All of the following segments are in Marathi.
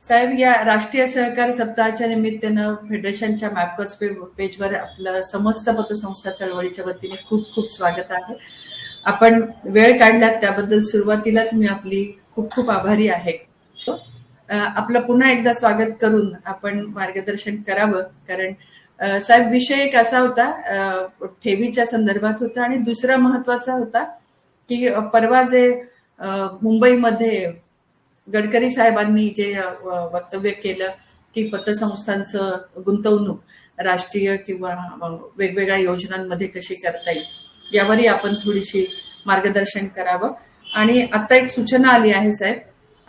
साहेब, या राष्ट्रीय सहकार सप्ताहाच्या निमित्तानं फेडरेशनच्या मॅपकॉच पेजवर आपलं समस्त पतसंस्था चळवळीच्या वतीने खूप खूप स्वागत आहे. आपण वेळ काढल्यात त्याबद्दल सुरुवातीलाच मी आपली खूप खूप आभारी आहे. आपलं पुन्हा एकदा स्वागत करून आपण मार्गदर्शन करावं, कारण साहेब विषय एक असा होता, ठेवीच्या संदर्भात होता आणि दुसरा महत्वाचा होता की परवा जे मुंबईमध्ये गडकरी साहेबांनी जे वक्तव्य केलं की पतसंस्थांचं गुंतवणूक राष्ट्रीय किंवा वेगवेगळ्या योजनांमध्ये कशी करता येईल यावरही आपण थोडीशी मार्गदर्शन करावं. आणि आता एक सूचना आली आहे साहेब,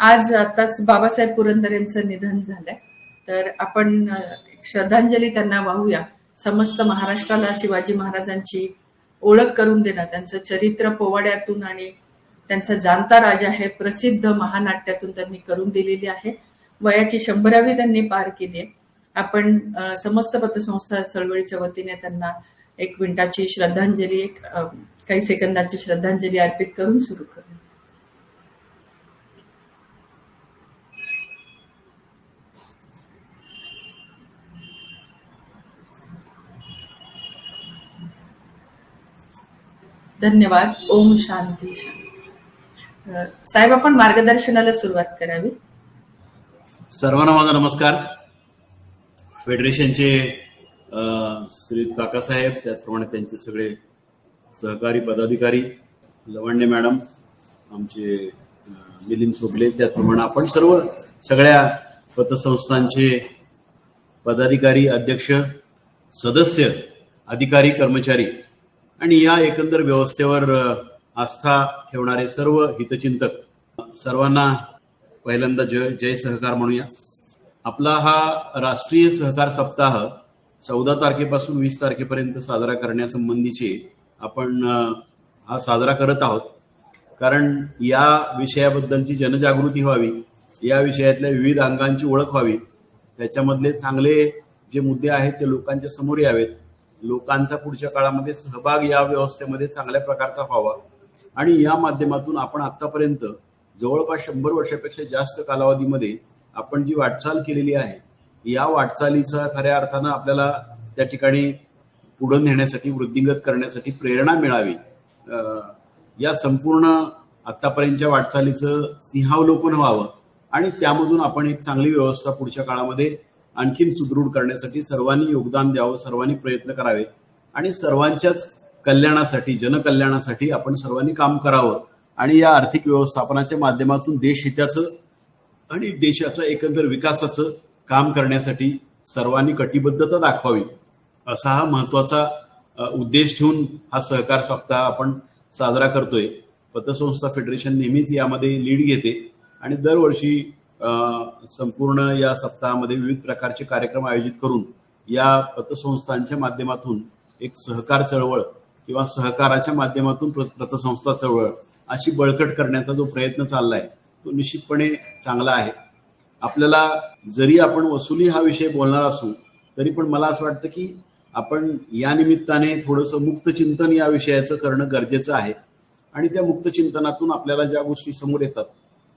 आताच बाबासाहेब पुरंदर यांचं निधन झालंय, तर आपण श्रद्धांजली त्यांना वाहूया. समस्त महाराष्ट्राला शिवाजी महाराजांची ओळख करून देणं, त्यांचं चरित्र पोवाड्यातून आणि त्यांचा जाणता राजा हे प्रसिद्ध महानाट्यातून त्यांनी करून दिलेली आहे. वयाची 100वी त्यांनी पार केली आहे. आपण समस्त पतसंस्था चळवळीच्या वतीने त्यांना 1 मिनिटाची श्रद्धांजली, काही सेकंदाची श्रद्धांजली अर्पित करून सुरू करू. धन्यवाद. ओम शांती शांती. साहेब, आपण मार्गदर्शनाला सुरुवात करावी. सर्वांना माझा नमस्कार. फेडरेशनचे श्री काकासाहेब, त्याचप्रमाणे त्यांचे सगळे सहकारी पदाधिकारी, लवंडे मॅडम, आमचे मिलिंद सोगले, त्याचप्रमाणे आपण सगळ्या पतसंस्थांचे पदाधिकारी, अध्यक्ष, सदस्य, अधिकारी, कर्मचारी आणि या एकंदर व्यवस्थेवर आस्था ठेवणारे सर्व हितचिंतक, सर्वांना पहिल्यांदा जय सहकार म्हणूया. आपला हा राष्ट्रीय सहकार सप्ताह 14 तारखेपासून 20 तारखेपर्यंत साजरा करण्यासंबंधीचे आपण हा साजरा करत आहोत. कारण या विषयाबद्दलची जनजागृती व्हावी, या विषयातल्या विविध अंगांची ओळख व्हावी, त्याच्यामधले चांगले जे मुद्दे आहेत ते लोकांच्या समोर यावेत, लोकांचा पुढच्या काळामध्ये सहभाग या व्यवस्थेमध्ये चांगल्या प्रकारचा व्हावा आणि या माध्यमातून आपण आतापर्यंत जवळपास 100 वर्षापेक्षा जास्त कालावधीमध्ये आपण जी वाटचाल केलेली आहे, या वाटचालीचा खऱ्या अर्थानं आपल्याला त्या ठिकाणी पुढे नेण्यासाठी, वृद्धिंगत करण्यासाठी प्रेरणा मिळावी. या संपूर्ण आतापर्यंतच्या वाटचालीचं सिंहावलोकन व्हावं आणि त्यामधून आपण एक चांगली व्यवस्था पुढच्या काळामध्ये आणखीन सुदृढ करण्यासाठी सर्वांनी योगदान द्यावं, सर्वांनी प्रयत्न करावे आणि सर्वांच्याच कल्याणासाठी, जनकल्याणासाठी आपण सर्वांनी काम करावं आणि या आर्थिक व्यवस्थापनाच्या माध्यमातून देशहिताचं आणि देशाचं एकंदर विकासाचं काम करण्यासाठी सर्वांनी कटिबद्धता दाखवावी, असा हा महत्वाचा उद्देश ठेवून हा सहकार सप्ताह आपण साजरा करतोय. पतसंस्था फेडरेशन नेहमीच यामध्ये लीड घेते आणि दरवर्षी संपूर्ण या सप्ताहामध्ये विविध प्रकारचे कार्यक्रम आयोजित करून या पतसंस्थांच्या माध्यमातून एक सहकार चळवळ किंवा सहकाराच्या माध्यमातून पतसंस्था चळवळ अशी बळकट करण्याचा जो प्रयत्न चाललाय तो निश्चितपणे चांगला आहे. आपल्याला जरी आपण वसुली हा विषय बोलणार असू तरी पण मला असं वाटतं की आपण या निमित्ताने थोडंसं मुक्त चिंतन या विषयाचं करणं गरजेचं आहे आणि त्या मुक्त चिंतनातून आपल्याला ज्या गोष्टी समोर येतात,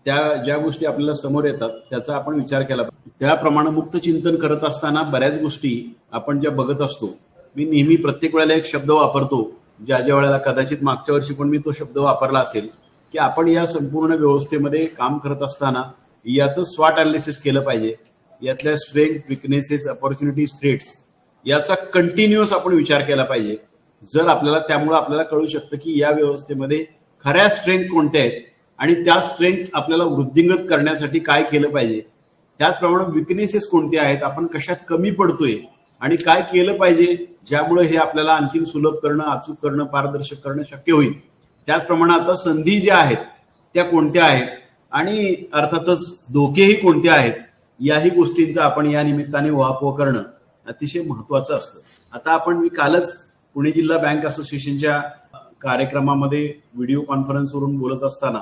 ज्या गोष्टी आपल्याला समोर येतात त्याचा आपण विचार केला पाहिजे. त्याप्रमाणे मुक्त चिंतन करत असताना बऱ्याच गोष्टी आपण ज्या बघत असतो, मी नेहमी प्रत्येक वेळेला एक शब्द वापरतो, ज्या वेळेला कदाचित मागच्या वर्षी पण मी तो शब्द वापरला असेल, की आपण या संपूर्ण व्यवस्थेमध्ये काम करत असताना याचं स्वॉट अनालिसिस केलं पाहिजे. यातल्या स्ट्रेंथ, विकनेसेस, अपॉर्च्युनिटीज, थ्रेट्स याचा कंटिन्युअस आपण विचार केला पाहिजे. जर आपल्याला त्यामुळे आपल्याला कळू शकतं की या व्यवस्थेमध्ये खऱ्या स्ट्रेंथ कोणत्या आहेत आणि त्या स्ट्रेंथ आपल्याला वृद्धिंगत करण्यासाठी काय केलं पाहिजे, त्याचप्रमाणे विकनेसेस कोणते आहेत, आपण कशात कमी पडतोय आणि काय केलं पाहिजे ज्यामुळे हे आपल्याला आणखीन सुलभ करणं, अचूक करणं, पारदर्शक करणं शक्य होईल. त्याचप्रमाणे आता संधी ज्या आहेत त्या कोणत्या आहेत आणि अर्थातच धोकेही कोणते आहेत, याही गोष्टींचा आपण या निमित्ताने उहापोह करणं अतिशय महत्वाचं असतं. आता मी कालच पुणे जिल्हा बँक असोसिएशनच्या कार्यक्रमामध्ये व्हिडिओ कॉन्फरन्सवरून बोलत असताना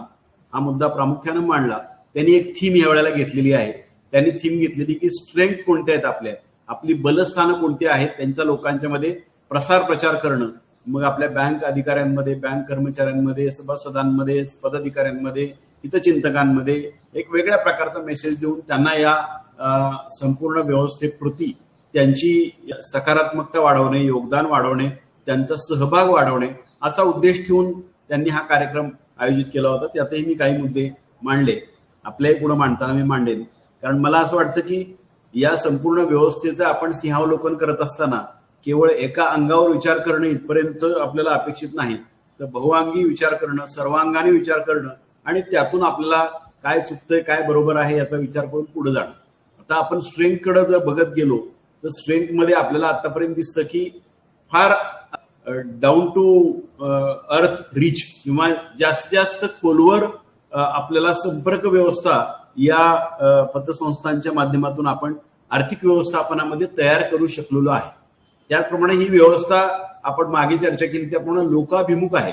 हा मुद्दा प्रामुख्यानं मांडला. त्यांनी एक थीम यावेळेला घेतलेली आहे. त्यांनी थीम घेतलेली की स्ट्रेंथ कोणत्या आहेत, आपली बलस्थानं कोणती आहेत, त्यांचा लोकांच्या मध्ये प्रसार प्रचार करणं. मग आपल्या बँक अधिकाऱ्यांमध्ये, बँक कर्मचाऱ्यांमध्ये, सभासदांमध्ये, पदाधिकाऱ्यांमध्ये हितचिंतकांमध्ये एक वेगळ्या प्रकारचा मेसेज देऊन त्यांना या संपूर्ण व्यवस्थेप्रती त्यांची सकारात्मकता वाढवणे, योगदान वाढवणे, त्यांचा सहभाग वाढवणे असा उद्देश ठेवून त्यांनी हा कार्यक्रम आयोजित केला होता. त्यातही मी काही मुद्दे मांडले, आपल्याही पुढे मांडताना मी मांडेन. कारण मला असं वाटतं की या संपूर्ण व्यवस्थेचं आपण सिंहावलोकन करत असताना केवळ एका अंगावर विचार करणं इथपर्यंत आपल्याला अपेक्षित नाही, तर बहुअंगी विचार करणं, सर्वांगाने विचार करणं आणि त्यातून आपल्याला काय चुकतंय, काय बरोबर आहे याचा विचार करून पुढे जाणं. आता आपण स्ट्रेंथकडे जर बघत गेलो तर स्ट्रेंथमध्ये आपल्याला आतापर्यंत दिसतं की फार डाऊन टू अर्थ रीच किंवा जास्तीत जास्त खोलवर आपल्याला संपर्क व्यवस्था या पतसंस्थांच्या माध्यमातून आपण आर्थिक व्यवस्थापनामध्ये तयार करू शकलेलो आहे. त्याचप्रमाणे ही व्यवस्था आपण मागे चर्चा केली त्याप्रमाणे लोकाभिमुख आहे.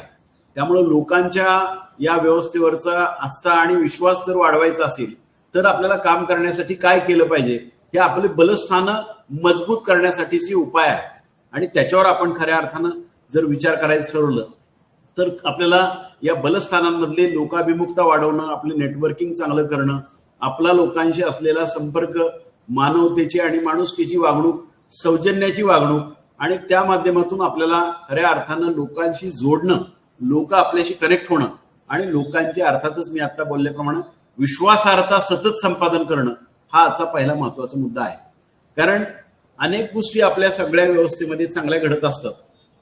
त्यामुळे लोकांच्या या व्यवस्थेवरचा आस्था आणि विश्वास जर वाढवायचा असेल तर आपल्याला काम करण्यासाठी काय केलं पाहिजे हे आपले बलस्थानं मजबूत करण्यासाठीचे उपाय आहे. आणि त्याच्यावर आपण खऱ्या अर्थानं जर विचार करायचं ठरवलं तर आपल्याला या बलस्थानांमधले लोकाभिमुखता वाढवणं, आपले नेटवर्किंग चांगलं करणं, आपला लोकांशी असलेला संपर्क, मानवतेची आणि माणुसकीची वागणूक, सौजन्याची वागणूक आणि त्या माध्यमातून आपल्याला खऱ्या अर्थानं लोकांशी जोडणं, लोक आपल्याशी कनेक्ट होणं आणि लोकांची अर्थातच मी आता बोलल्याप्रमाणे विश्वासार्हता सतत संपादन करणं हा आजचा पहिला महत्वाचा मुद्दा आहे. कारण अनेक गोष्टी आपल्या सगळ्या व्यवस्थेमध्ये चांगल्या घडत असतात,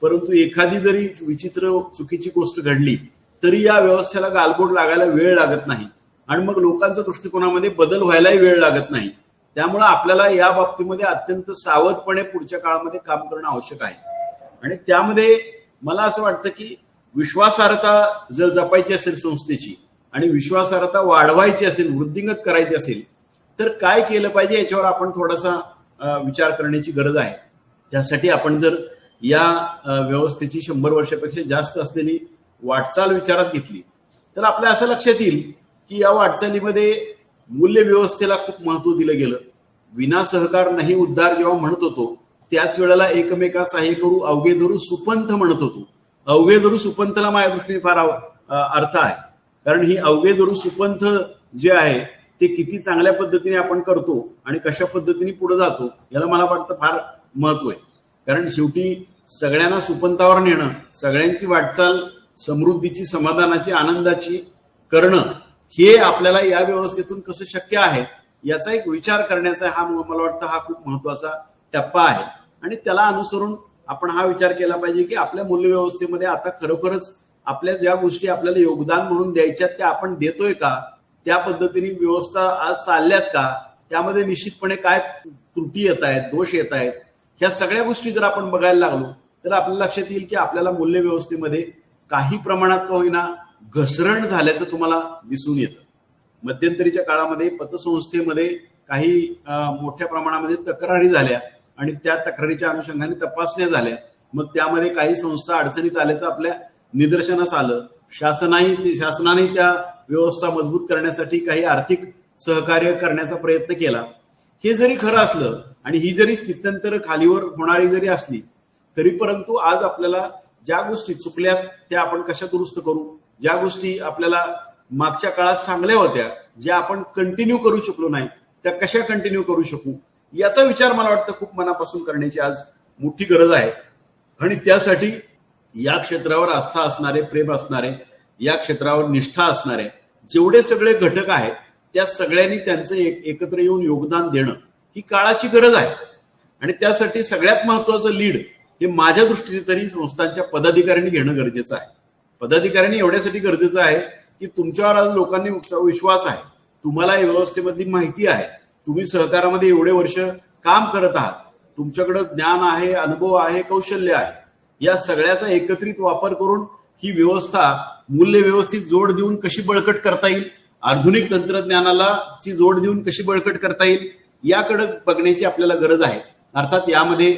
परंतु एखादी जरी विचित्र चुकीची गोष्ट घडली तरी या व्यवस्थेला गालबोट लागायला वेळ लागत नाही आणि मग लोकांच्या दृष्टिकोनामध्ये बदल व्हायलाही वेळ लागत नाही. त्यामुळे आपल्याला या बाबतीमध्ये अत्यंत सावधपणे पुढच्या काळामध्ये काम करणं आवश्यक आहे. आणि त्यामध्ये मला असं वाटतं की विश्वासार्हता जर जपायची असेल संस्थेची आणि विश्वासार्हता वाढवायची असेल, वृद्धिंगत करायची असेल तर काय केलं पाहिजे याच्यावर आपण थोडासा विचार करण्याची गरज आहे. त्यासाठी आपण जर या व्यवस्थेची 100 वर्षापेक्षा जास्त असलेली वाटचाल विचारात घेतली तर आपल्या असं लक्षात येईल की या वाटचालीमध्ये मूल्य व्यवस्थेला खूप महत्व दिलं गेलं. विना सहकार नाही उद्धार जेव्हा म्हणत होतो त्याच वेळेला एकमेका सहाय्य करू अवघे धरू सुपंथ म्हणत होतो. अवघे धरू सुपंथला माझ्या दृष्टीने फार अर्थ आहे. कारण ही अवघे धरू सुपंथ जे आहे ते किती चांगल्या पद्धतीने आपण करतो आणि कशा पद्धतीने पुढे जातो याला मला वाटतं फार महत्व आहे. कारण शेवटी सगळ्यांना सुपंथावर नेणं, सगळ्यांची वाटचाल समृद्धीची, समाधानाची, आनंदाची करणं हे आपल्याला या व्यवस्थेतून कसं शक्य आहे याचा एक विचार करण्याचा हा मला वाटतं हा खूप महत्वाचा टप्पा आहे. आणि त्याला अनुसरून आपण हा विचार केला पाहिजे की आपल्या मूल्य व्यवस्थेमध्ये आता खरोखरच आपल्या ज्या गोष्टी आपल्याला योगदान म्हणून द्यायच्यात त्या आपण देतोय का, त्या पद्धतीने व्यवस्था आज चालल्यात का, त्यामध्ये निश्चितपणे काय त्रुटी येत आहेत, दोष येत आहेत, ह्या सगळ्या गोष्टी जर आपण बघायला लागलो तर आपल्याला लक्षात येईल की आपल्याला मूल्य व्यवस्थेमध्ये काही प्रमाणात का होईना घसरण झाल्याचं तुम्हाला दिसून येतं. मध्यंतरीच्या काळामध्ये पतसंस्थेमध्ये काही मोठ्या प्रमाणामध्ये तक्रारी झाल्या आणि त्या तक्रारीच्या अनुषंगाने तपासण्या झाल्या. मग त्यामध्ये काही संस्था अडचणीत आल्याचं आपल्या निदर्शनास आलं. शासनाने त्या व्यवस्था मजबूत करण्यासाठी काही आर्थिक सहकार्य करण्याचा प्रयत्न केला. हे जरी खरं असलं आणि ही जरी स्थित्यंतर खालीवर होणारी जरी असली तरी परंतु आज आपल्याला ज्या गोष्टी चुकल्यात त्या आपण कशा दुरुस्त करू, ज्या गोष्टी आपल्याला मागच्या काळात चांगल्या होत्या ज्या आपण कंटिन्यू करू शकलो नाही त्या कशा कंटिन्यू करू शकू याचा विचार मला वाटतं खूप मनापासून करण्याची आज मोठी गरज आहे. आणि त्यासाठी या क्षेत्रावर आस्था असणारे, प्रेम असणारे, या क्षेत्रावर निष्ठा असणारे जेवढे सगळे घटक आहेत त्या सगळ्यांनी त्यांचं एकत्र येऊन योगदान देणं ही काळाची गरज आहे. आणि त्यासाठी सगळ्यात महत्वाचं लीड हे माझ्या दृष्टीने तरी संस्थांच्या पदाधिकाऱ्यांनी घेणं गरजेचं आहे. पदाधिकाऱ्यांनी एवढ्यासाठी गरजेचं आहे की तुमच्यावर आज लोकांनी विश्वास आहे, तुम्हाला या व्यवस्थेमधली माहिती आहे, तुम्ही सहकारामध्ये एवढे वर्ष काम करत आहात, तुमच्याकडे ज्ञान आहे, अनुभव आहे, कौशल्य आहे, या सगळ्याचा एकत्रित वापर करून ही व्यवस्था मूल्य व्यवस्थित जोड देऊन कशी बळकट करता येईल, आधुनिक तंत्रज्ञानाला ची जोड देऊन कशी बळकट करता येईल याकडे बघण्याची आपल्याला गरज आहे. अर्थात यामध्ये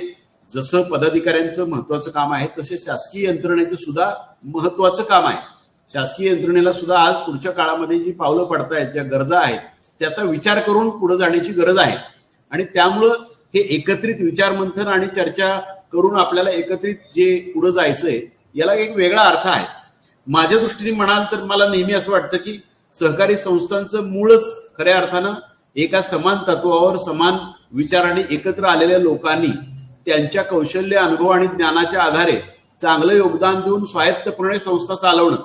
जसं पदाधिकाऱ्यांचं महत्वाचं काम आहे तसे शासकीय यंत्रणेचं सुद्धा महत्वाचं काम आहे. शासकीय यंत्रणेला सुद्धा आज पुढच्या काळामध्ये जी पावलं पडतायत, ज्या गरजा आहेत त्याचा विचार करून पुढे जाण्याची गरज आहे. आणि त्यामुळं हे एकत्रित विचारमंथन आणि चर्चा करून आपल्याला एकत्रित जे पुढे जायचंय याला एक वेगळा अर्थ आहे. माझ्या दृष्टीने म्हणाल तर मला नेहमी असं वाटतं की सहकारी संस्थांचं मूळच खऱ्या अर्थानं एका समान तत्वावर समान विचाराने एकत्र आलेल्या लोकांनी त्यांच्या कौशल्य, अनुभव आणि ज्ञानाच्या आधारे चांगलं योगदान देऊन स्वायत्तपणे संस्था चालवणं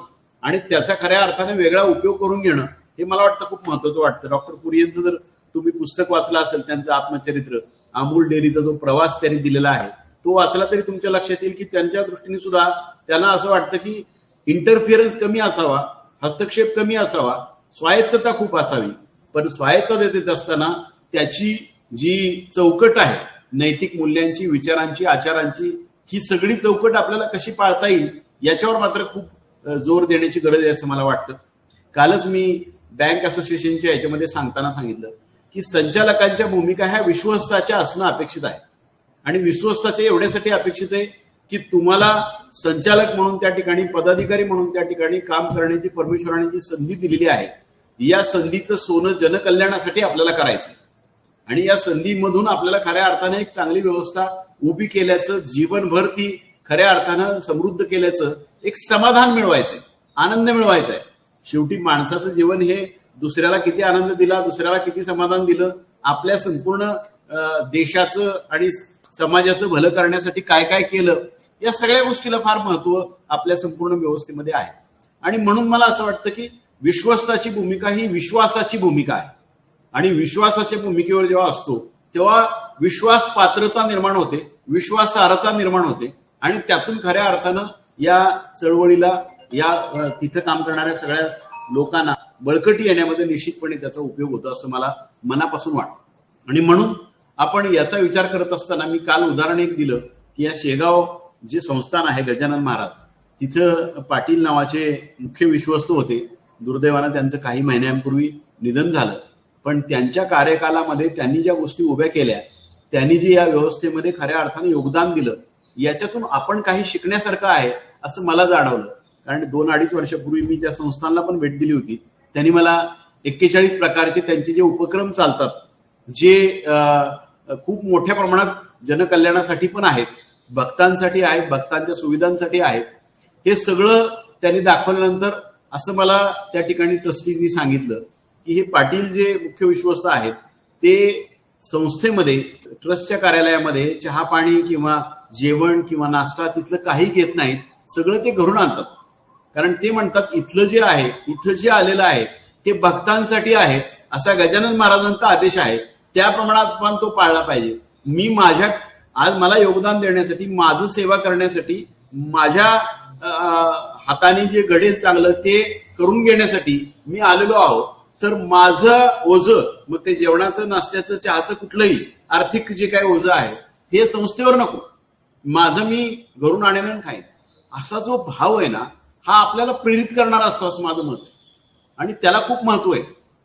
आणि त्याचा खऱ्या अर्थाने वेगळा उपयोग करून घेणं हे मला वाटतं खूप महत्वाचं वाटतं. डॉक्टर पुरी यांचं जर तुम्ही पुस्तक वाचलं असेल, त्यांचं आत्मचरित्र, अमूल डेअरीचा जो प्रवास त्यांनी दिलेला आहे तो वाचला तरी तुमच्या लक्षात येईल की त्यांच्या दृष्टीने सुद्धा त्यांना असं वाटतं की इंटरफिअरन्स कमी असावा, हस्तक्षेप कमी असावा, स्वायत्तता खूप असावी. पण स्वायत्तता देत असताना त्याची जी चौकट आहे नैतिक मूल्यांची, विचारांची, आचारांची, ही सगळी चौकट आपल्याला कशी पाळता येईल याच्यावर मात्र खूप जोर देण्याची गरज आहे असं मला वाटतं. कालच मी बँक असोसिएशनच्या याच्यामध्ये सांगताना सांगितलं की संचालकांच्या भूमिका ह्या विश्वस्ताच्या असणं अपेक्षित आहे. आणि विश्वस्ताचे एवढ्यासाठी अपेक्षित आहे की तुम्हाला संचालक म्हणून त्या ठिकाणी, पदाधिकारी म्हणून त्या ठिकाणी काम करण्याची परमेश्वराने जी संधी दिलेली आहे, या संधीचं सोनं जनकल्याणासाठी आपल्याला करायचं आणि या संधीमधून आपल्याला खऱ्या अर्थाने एक चांगली व्यवस्था उभी केल्याचं, जीवनभर ती खऱ्या अर्थानं समृद्ध केल्याचं एक समाधान मिळवायचंय, आनंद मिळवायचा आहे. शेवटी माणसाचं जीवन हे दुसऱ्याला किती आनंद दिला, दुसऱ्याला किती समाधान दिलं, आपल्या संपूर्ण देशाचं आणि समाजाचं भलं करण्यासाठी काय काय केलं, या सगळ्या गोष्टीला फार महत्व आपल्या संपूर्ण व्यवस्थेमध्ये आहे. आणि म्हणून मला असं वाटतं की विश्वस्ताची भूमिका ही विश्वासाची भूमिका आहे आणि विश्वासाच्या भूमिकेवर जेव्हा असतो तेव्हा विश्वास पात्रता निर्माण होते, विश्वासार्हता निर्माण होते आणि त्यातून खऱ्या अर्थानं या चळवळीला, या तिथं काम करणाऱ्या सगळ्या लोकांना बळकटी येण्यामध्ये निश्चितपणे त्याचा उपयोग होतो असं मला मनापासून वाटतं. आणि म्हणून आपण याचा विचार करत असताना मी काल उदाहरण एक दिलं की या शेगाव जे संस्थान आहे गजानन महाराज, तिथं पाटील नावाचे मुख्य विश्वस्त होते. दुर्दैवानं त्यांचं काही महिन्यांपूर्वी निधन झालं. पण त्यांच्या कार्यकालामध्ये त्यांनी ज्या गोष्टी उभ्या केल्या, त्यांनी जे या व्यवस्थेमध्ये खऱ्या अर्थाने योगदान दिलं, याच्यातून आपण काही शिकण्यासारखं आहे असं मला जाणवलं. कारण 2-2.5 वर्षापूर्वी मी त्या संस्थांना पण भेट दिली होती. त्यांनी मला 41 प्रकारचे त्यांचे जे उपक्रम चालतात, जे खूप मोठ्या प्रमाणात जनकल्याणासाठी पण आहेत, भक्तांसाठी आहेत, भक्तांच्या सुविधांसाठी आहेत, हे सगळं त्यांनी दाखवल्यानंतर असं मला त्या ठिकाणी ट्रस्टीनी सांगितलं की हे पाटील जे मुख्य विश्वस्त आहेत ते संस्थेमध्ये, ट्रस्टच्या कार्यालयामध्ये चहा पाणी किंवा जेवण किंवा नाश्ता तिथलं काही घेत नाहीत, सगळं ते घरून आणतात. कारण ते म्हणतात इथलं जे आहे, इथं जे आलेलं आहे ते भक्तांसाठी आहे, असा गजानन महाराजांचा आदेश आहे, त्या प्रमाणात पण तो पाळला पाहिजे. मी माझ्या, आज मला योगदान देण्यासाठी, माझं सेवा करण्यासाठी, माझ्या हाताने जे घडेल चांगलं ते करून घेण्यासाठी मी आलेलो आहोत. तर माझं ओझं, मग ते जेवणाचं, नाश्त्याचं, चहाचं, कुठलंही आर्थिक जे काही ओझं आहे हे संस्थेवर नको, माझं मी घरून आणेन आणि खाईन, असा जो भाव आहे ना, हा आपल्याला प्रेरित करणारा असतो असं माझं मत. आणि त्याला खूप महत्व आहे.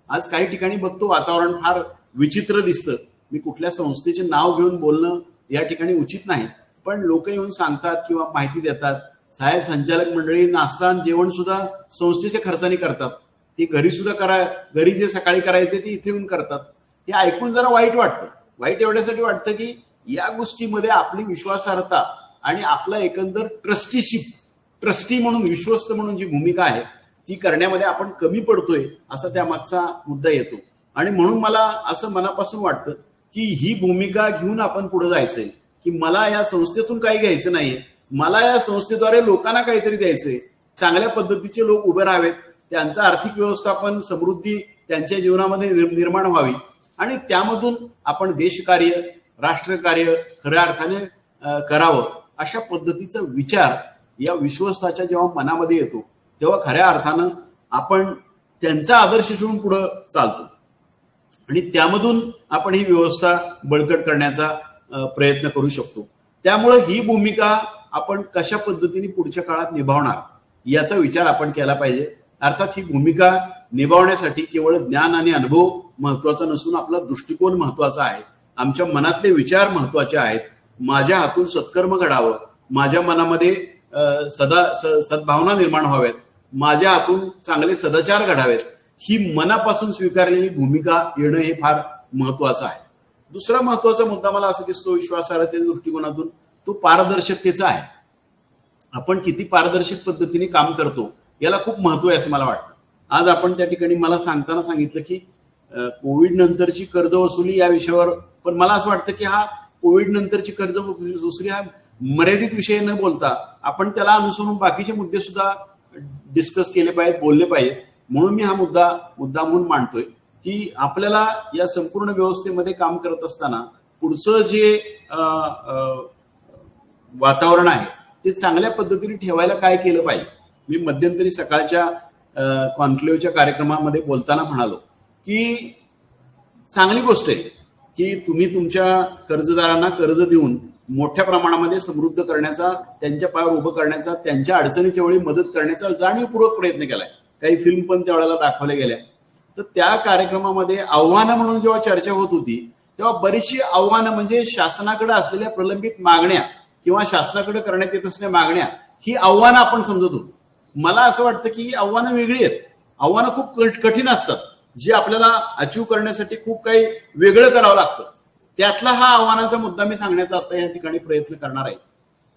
आज काही ठिकाणी बघतो वातावरण फार विचित्र दिसतं. मी कुठल्या संस्थेचे नाव घेऊन बोलणं या ठिकाणी उचित नाही, पण लोक येऊन सांगतात किंवा माहिती देतात, साहेब संचालक मंडळी नाश्ता आणि जेवण सुद्धा संस्थेच्या खर्चाने करतात, ते घरी सुद्धा घरी जे सकाळी करायचे ते इथे येऊन करतात. हे ऐकून जरा वाईट वाटतं. वाईट एवढ्यासाठी वाटतं की या गोष्टीमध्ये आपली विश्वासार्हता आणि आपला एकंदर ट्रस्टी म्हणून, विश्वस्त म्हणून जी भूमिका आहे ती करण्यामध्ये आपण कमी पडतोय असा त्यामागचा मुद्दा येतो. आणि म्हणून मला असं मनापासून वाटतं की ही भूमिका घेऊन आपण पुढे जायचंय की मला या संस्थेतून काही घ्यायचं नाहीये, मला या संस्थेद्वारे लोकांना काहीतरी द्यायचंय, चांगल्या पद्धतीचे लोक उभे राहावेत, त्यांचं आर्थिक व्यवस्थापन, समृद्धी त्यांच्या जीवनामध्ये निर्माण व्हावी आणि त्यामधून आपण देशकार्य, राष्ट्रकार्य खऱ्या अर्थाने करावं, अशा पद्धतीचा विचार या विश्वस्ताच्या जेव्हा मनामध्ये येतो तेव्हा खऱ्या अर्थानं आपण त्यांचा आदर्श ठेवून पुढे चालतो आणि त्यामधून आपण ही व्यवस्था बळकट करण्याचा प्रयत्न करू शकतो. त्यामुळे ही भूमिका आपण कशा पद्धतीने पुढच्या काळात निभावणार याचा विचार आपण केला पाहिजे. अर्थात ही भूमिका निभावण्यासाठी केवळ ज्ञान आणि अनुभव महत्वाचा नसून आपला दृष्टिकोन महत्वाचा आहे, आमच्या मनातले विचार महत्वाचे आहेत. माझ्या हातून सत्कर्म घडावं, माझ्या मनामध्ये सद्भावना निर्माण व्हाव्यात, माझ्या हातून चांगले सदाचार घडावेत, ही मनापासून स्वीकारलेली भूमिका येणं हे फार महत्वाचं आहे. दुसरा महत्वाचा मुद्दा मला असं दिसतो विश्वासार्हतेच्या दृष्टिकोनातून, तो पारदर्शकतेचा आहे. आपण किती पारदर्शक पद्धतीने काम करतो याला खूप महत्व आहे असं मला वाटतं. आज आपण त्या ठिकाणी मला सांगताना सांगितलं की कोविड नंतरची कर्ज वसुली या विषयावर, पण मला असं वाटतं की हा कोविड नंतरची कर्ज वसुली हा मर्यादित विषय न बोलता आपण त्याला अनुसरून बाकीचे मुद्दे सुद्धा डिस्कस केले पाहिजेत, बोलले पाहिजेत. म्हणून मी हा मुद्दा म्हणून मांडतोय की आपल्याला या संपूर्ण व्यवस्थेमध्ये काम करत असताना पुढचं जे वातावरण आहे ते चांगल्या पद्धतीने ठेवायला काय केलं पाहिजे. मी मध्यंतरी सकाळच्या कॉन्क्लेव्हच्या कार्यक्रमामध्ये बोलताना म्हणालो की चांगली गोष्ट आहे की तुम्ही तुमच्या कर्जदारांना कर्ज देऊन मोठ्या प्रमाणामध्ये समृद्ध करण्याचा, त्यांच्या पायावर उभं करण्याचा, त्यांच्या अडचणीच्या वेळी मदत करण्याचा जाणीवपूर्वक प्रयत्न केलाय. काही फिल्म पण त्यावेळेला दाखवल्या गेल्या. तर त्या कार्यक्रमामध्ये आव्हानं म्हणून जेव्हा चर्चा होत होती तेव्हा बरीचशी आव्हानं म्हणजे शासनाकडे असलेल्या प्रलंबित मागण्या किंवा शासनाकडे करण्यात येत असलेल्या मागण्या ही आव्हानं आपण समजत होतो. मला असं वाटतं की ही आव्हानं वेगळी आहेत. आव्हानं खूप कठीण असतात, जे आपल्याला अचीव्ह करण्यासाठी खूप काही वेगळं करावं लागतं. त्यातला हा आव्हानाचा मुद्दा मी सांगण्याचा आता या ठिकाणी प्रयत्न करणार आहे.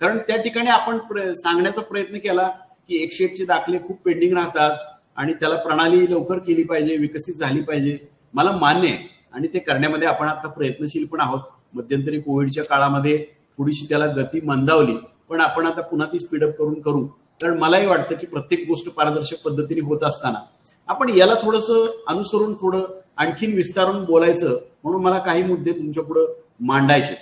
कारण त्या ठिकाणी आपण सांगण्याचा प्रयत्न केला की 101चे दाखले खूप पेंडिंग राहतात आणि त्याला प्रणाली लवकर केली पाहिजे, विकसित झाली पाहिजे. मला मान्य आहे आणि ते करण्यामध्ये आपण आता प्रयत्नशील पण आहोत. मध्यंतरी कोविडच्या काळामध्ये थोडीशी त्याला गती मंदावली, पण आपण आता पुन्हा ती स्पीडअप करू. कारण मलाही वाटतं की प्रत्येक गोष्ट पारदर्शक पद्धतीने होत असताना आपण याला थोडंसं अनुसरून थोडं आणखीन विस्तारून बोलायचं. म्हणून मला काही मुद्दे तुमच्या पुढे मांडायचे.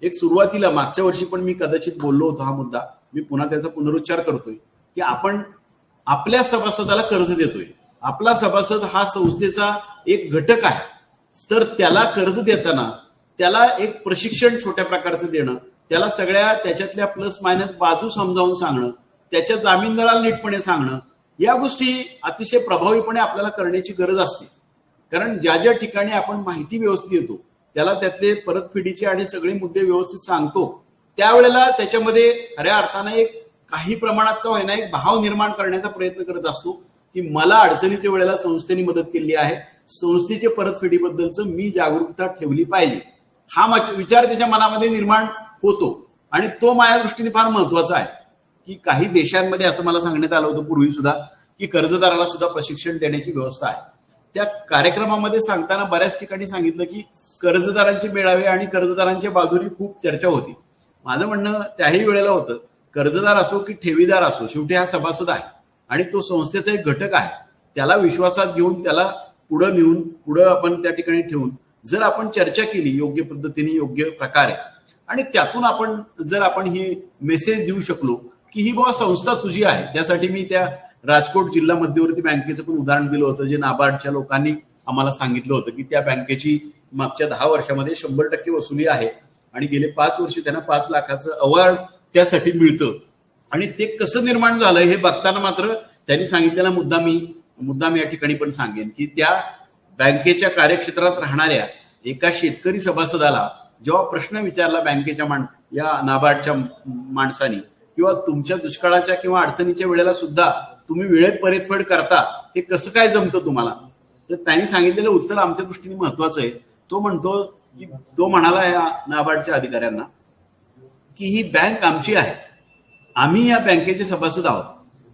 एक सुरुवातीला मागच्या वर्षी पण मी कदाचित बोललो होतो हा मुद्दा, मी पुन्हा त्याचा पुनरुच्चार करतोय की आपण आपल्या सभासदाला कर्ज देतोय. आपला सभासद हा संस्थेचा एक घटक आहे, तर त्याला कर्ज देताना त्याला एक प्रशिक्षण छोट्या प्रकारचं देणं, त्याला सगळ्या त्याच्यातल्या प्लस मायनस बाजू समजावून सांगणं, त्याच्या जामीनदाराला नीटपणे सांगणं, या गोष्टी अतिशय प्रभावीपणे आपल्याला करण्याची गरज असते. कारण ज्या ज्या ठिकाणी आपण माहिती व्यवस्थित देतो त्याला त्यातले परतफेडीचे आणि सगळे मुद्दे व्यवस्थित सांगतो, त्यावेळेला त्याच्यामध्ये खऱ्या अर्थाने एक काही प्रमाणात का होईना एक भाव निर्माण करण्याचा प्रयत्न करत असतो की मला अडचणीच्या वेळेला संस्थेने मदत केली आहे, संस्थेच्या परतफेडीबद्दलचं मी जागरूकता ठेवली पाहिजे, हा विचार त्याच्या मनामध्ये निर्माण होतो. आणि तो माझ्या दृष्टीने फार महत्वाचा आहे की काही देशांमध्ये असं मला सांगण्यात आलं होतं पूर्वी सुद्धा की कर्जदाराला सुद्धा प्रशिक्षण देण्याची व्यवस्था आहे. त्या कार्यक्रमामध्ये सांगताना बऱ्याच ठिकाणी सांगितलं की कर्जदारांचे मेळावे आणि कर्जदारांच्या बाजूने खूप चर्चा होती. माझं म्हणणं त्याही वेळेला होतं, कर्जदार असो की ठेवीदार असो, शेवटी हा सभासद आहे आणि तो संस्थेचा एक घटक आहे. त्याला विश्वासात घेऊन त्याला पुढं नेऊन पुढं आपण त्या ठिकाणी ठेवून जर आपण चर्चा केली योग्य पद्धतीने योग्य प्रकारे आणि त्यातून आपण ही मेसेज देऊ शकलो की ही बाबा संस्था तुझी आहे. त्यासाठी मी त्या राजकोट जिल्हा मध्यवर्ती बँकेचं पण उदाहरण दिलं होतं, जे नाबार्डच्या लोकांनी आम्हाला सांगितलं होतं की त्या बँकेची मागच्या 10 वर्षामध्ये 100% वसुली आहे आणि गेले 5 वर्ष त्यांना 5 लाखाचं अवॉर्ड त्यासाठी मिळतं. आणि ते कसं निर्माण झालं हे बघताना मात्र त्यांनी सांगितलेला मुद्दा मी या ठिकाणी पण सांगेन की त्या बँकेच्या कार्यक्षेत्रात राहणाऱ्या एका शेतकरी सभासदाला जेव्हा प्रश्न विचारला बँकेच्या या नाबार्डच्या माणसानी किंवा तुमच्या दुष्काळाच्या किंवा अडचणीच्या वेळेला सुद्धा तुम्ही वेळेत परतफेड करता, हे कसं काय जमतं तुम्हाला, तर त्यांनी सांगितलेलं उत्तर आमच्या दृष्टीने महत्वाचं आहे. तो म्हणाला या नाबार्डच्या अधिकाऱ्यांना की ही बँक आमची आहे, आम्ही या बँकेचे सभासद आहोत.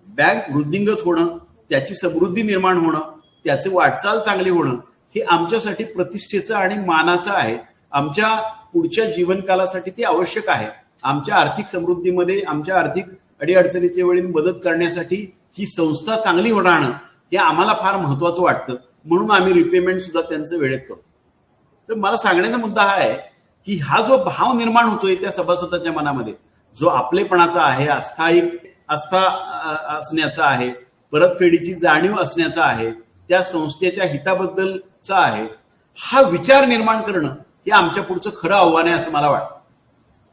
बँक वृद्धिंगत होणं, त्याची समृद्धी निर्माण होणं, त्याची वाटचाल चांगली होणं हे आमच्यासाठी प्रतिष्ठेचं आणि मानाचं आहे. आमच्या पुढच्या जीवनकालासाठी ते आवश्यक आहे. आमच्या आर्थिक समृद्धीमध्ये, आमच्या आर्थिक अडीअडचणीच्या वेळी मदत करण्यासाठी ही संस्था चांगली राहणं हे आम्हाला फार महत्वाचं वाटतं. म्हणून आम्ही रिपेमेंट सुद्धा त्यांचं वेळेत करतो. तर मला सांगण्याचा मुद्दा हा आहे की हा जो भाव निर्माण होतोय त्या सभासदाच्या मनामध्ये, जो आपलेपणाचा आहे, आस्था असण्याचा आहे, परतफेडीची जाणीव असण्याचा आहे, त्या संस्थेच्या हिताबद्दलचा आहे, हा विचार निर्माण करणं हे आमच्या पुढचं खरं आव्हान आहे असं मला वाटतं.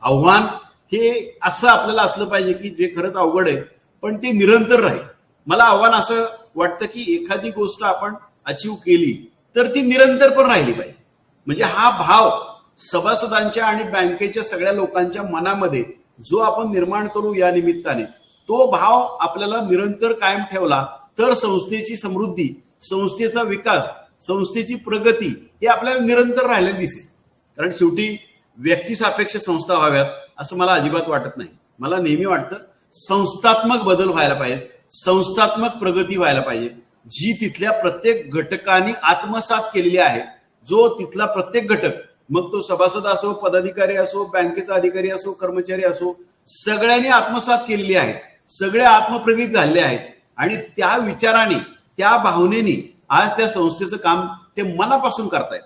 आव्हान हे असं आपल्याला असलं पाहिजे की जे खरंच अवघड आहे पण ते निरंतर राहील. मला आव्हान असं वाटतं की एखादी गोष्ट आपण अचीव्ह केली तर ती निरंतर पण राहिली पाहिजे. म्हणजे हा भाव सभासदांच्या आणि बँकेच्या सगळ्या लोकांच्या मनामध्ये जो आपण निर्माण करू या निमित्ताने, तो भाव आपल्याला निरंतर कायम ठेवला तर संस्थेची समृद्धी, संस्थेचा विकास, संस्थेची प्रगती हे आपल्याला निरंतर राहिलेली दिसेल. कारण शेवटी व्यक्तिसापेक्ष संस्था व्हाव्यात असं मला अजिबात वाटत नाही. मला नेहमी वाटतं संस्थात्मक बदल व्हायला पाहिजे, संस्थात्मक प्रगती व्हायला पाहिजे. जी तिथल्या प्रत्येक घटकांनी आत्मसात केलेली आहे. जो तिथला प्रत्येक घटक, मग तो सभासद असो, पदाधिकारी असो, बँकेचा अधिकारी असो, कर्मचारी असो, सगळ्यांनी आत्मसात केलेली आहे. सगळे आत्मप्रगत झालेले आहेत आणि त्या विचाराने, त्या भावनेने आज त्या संस्थेचं काम ते मनापासून करतायत.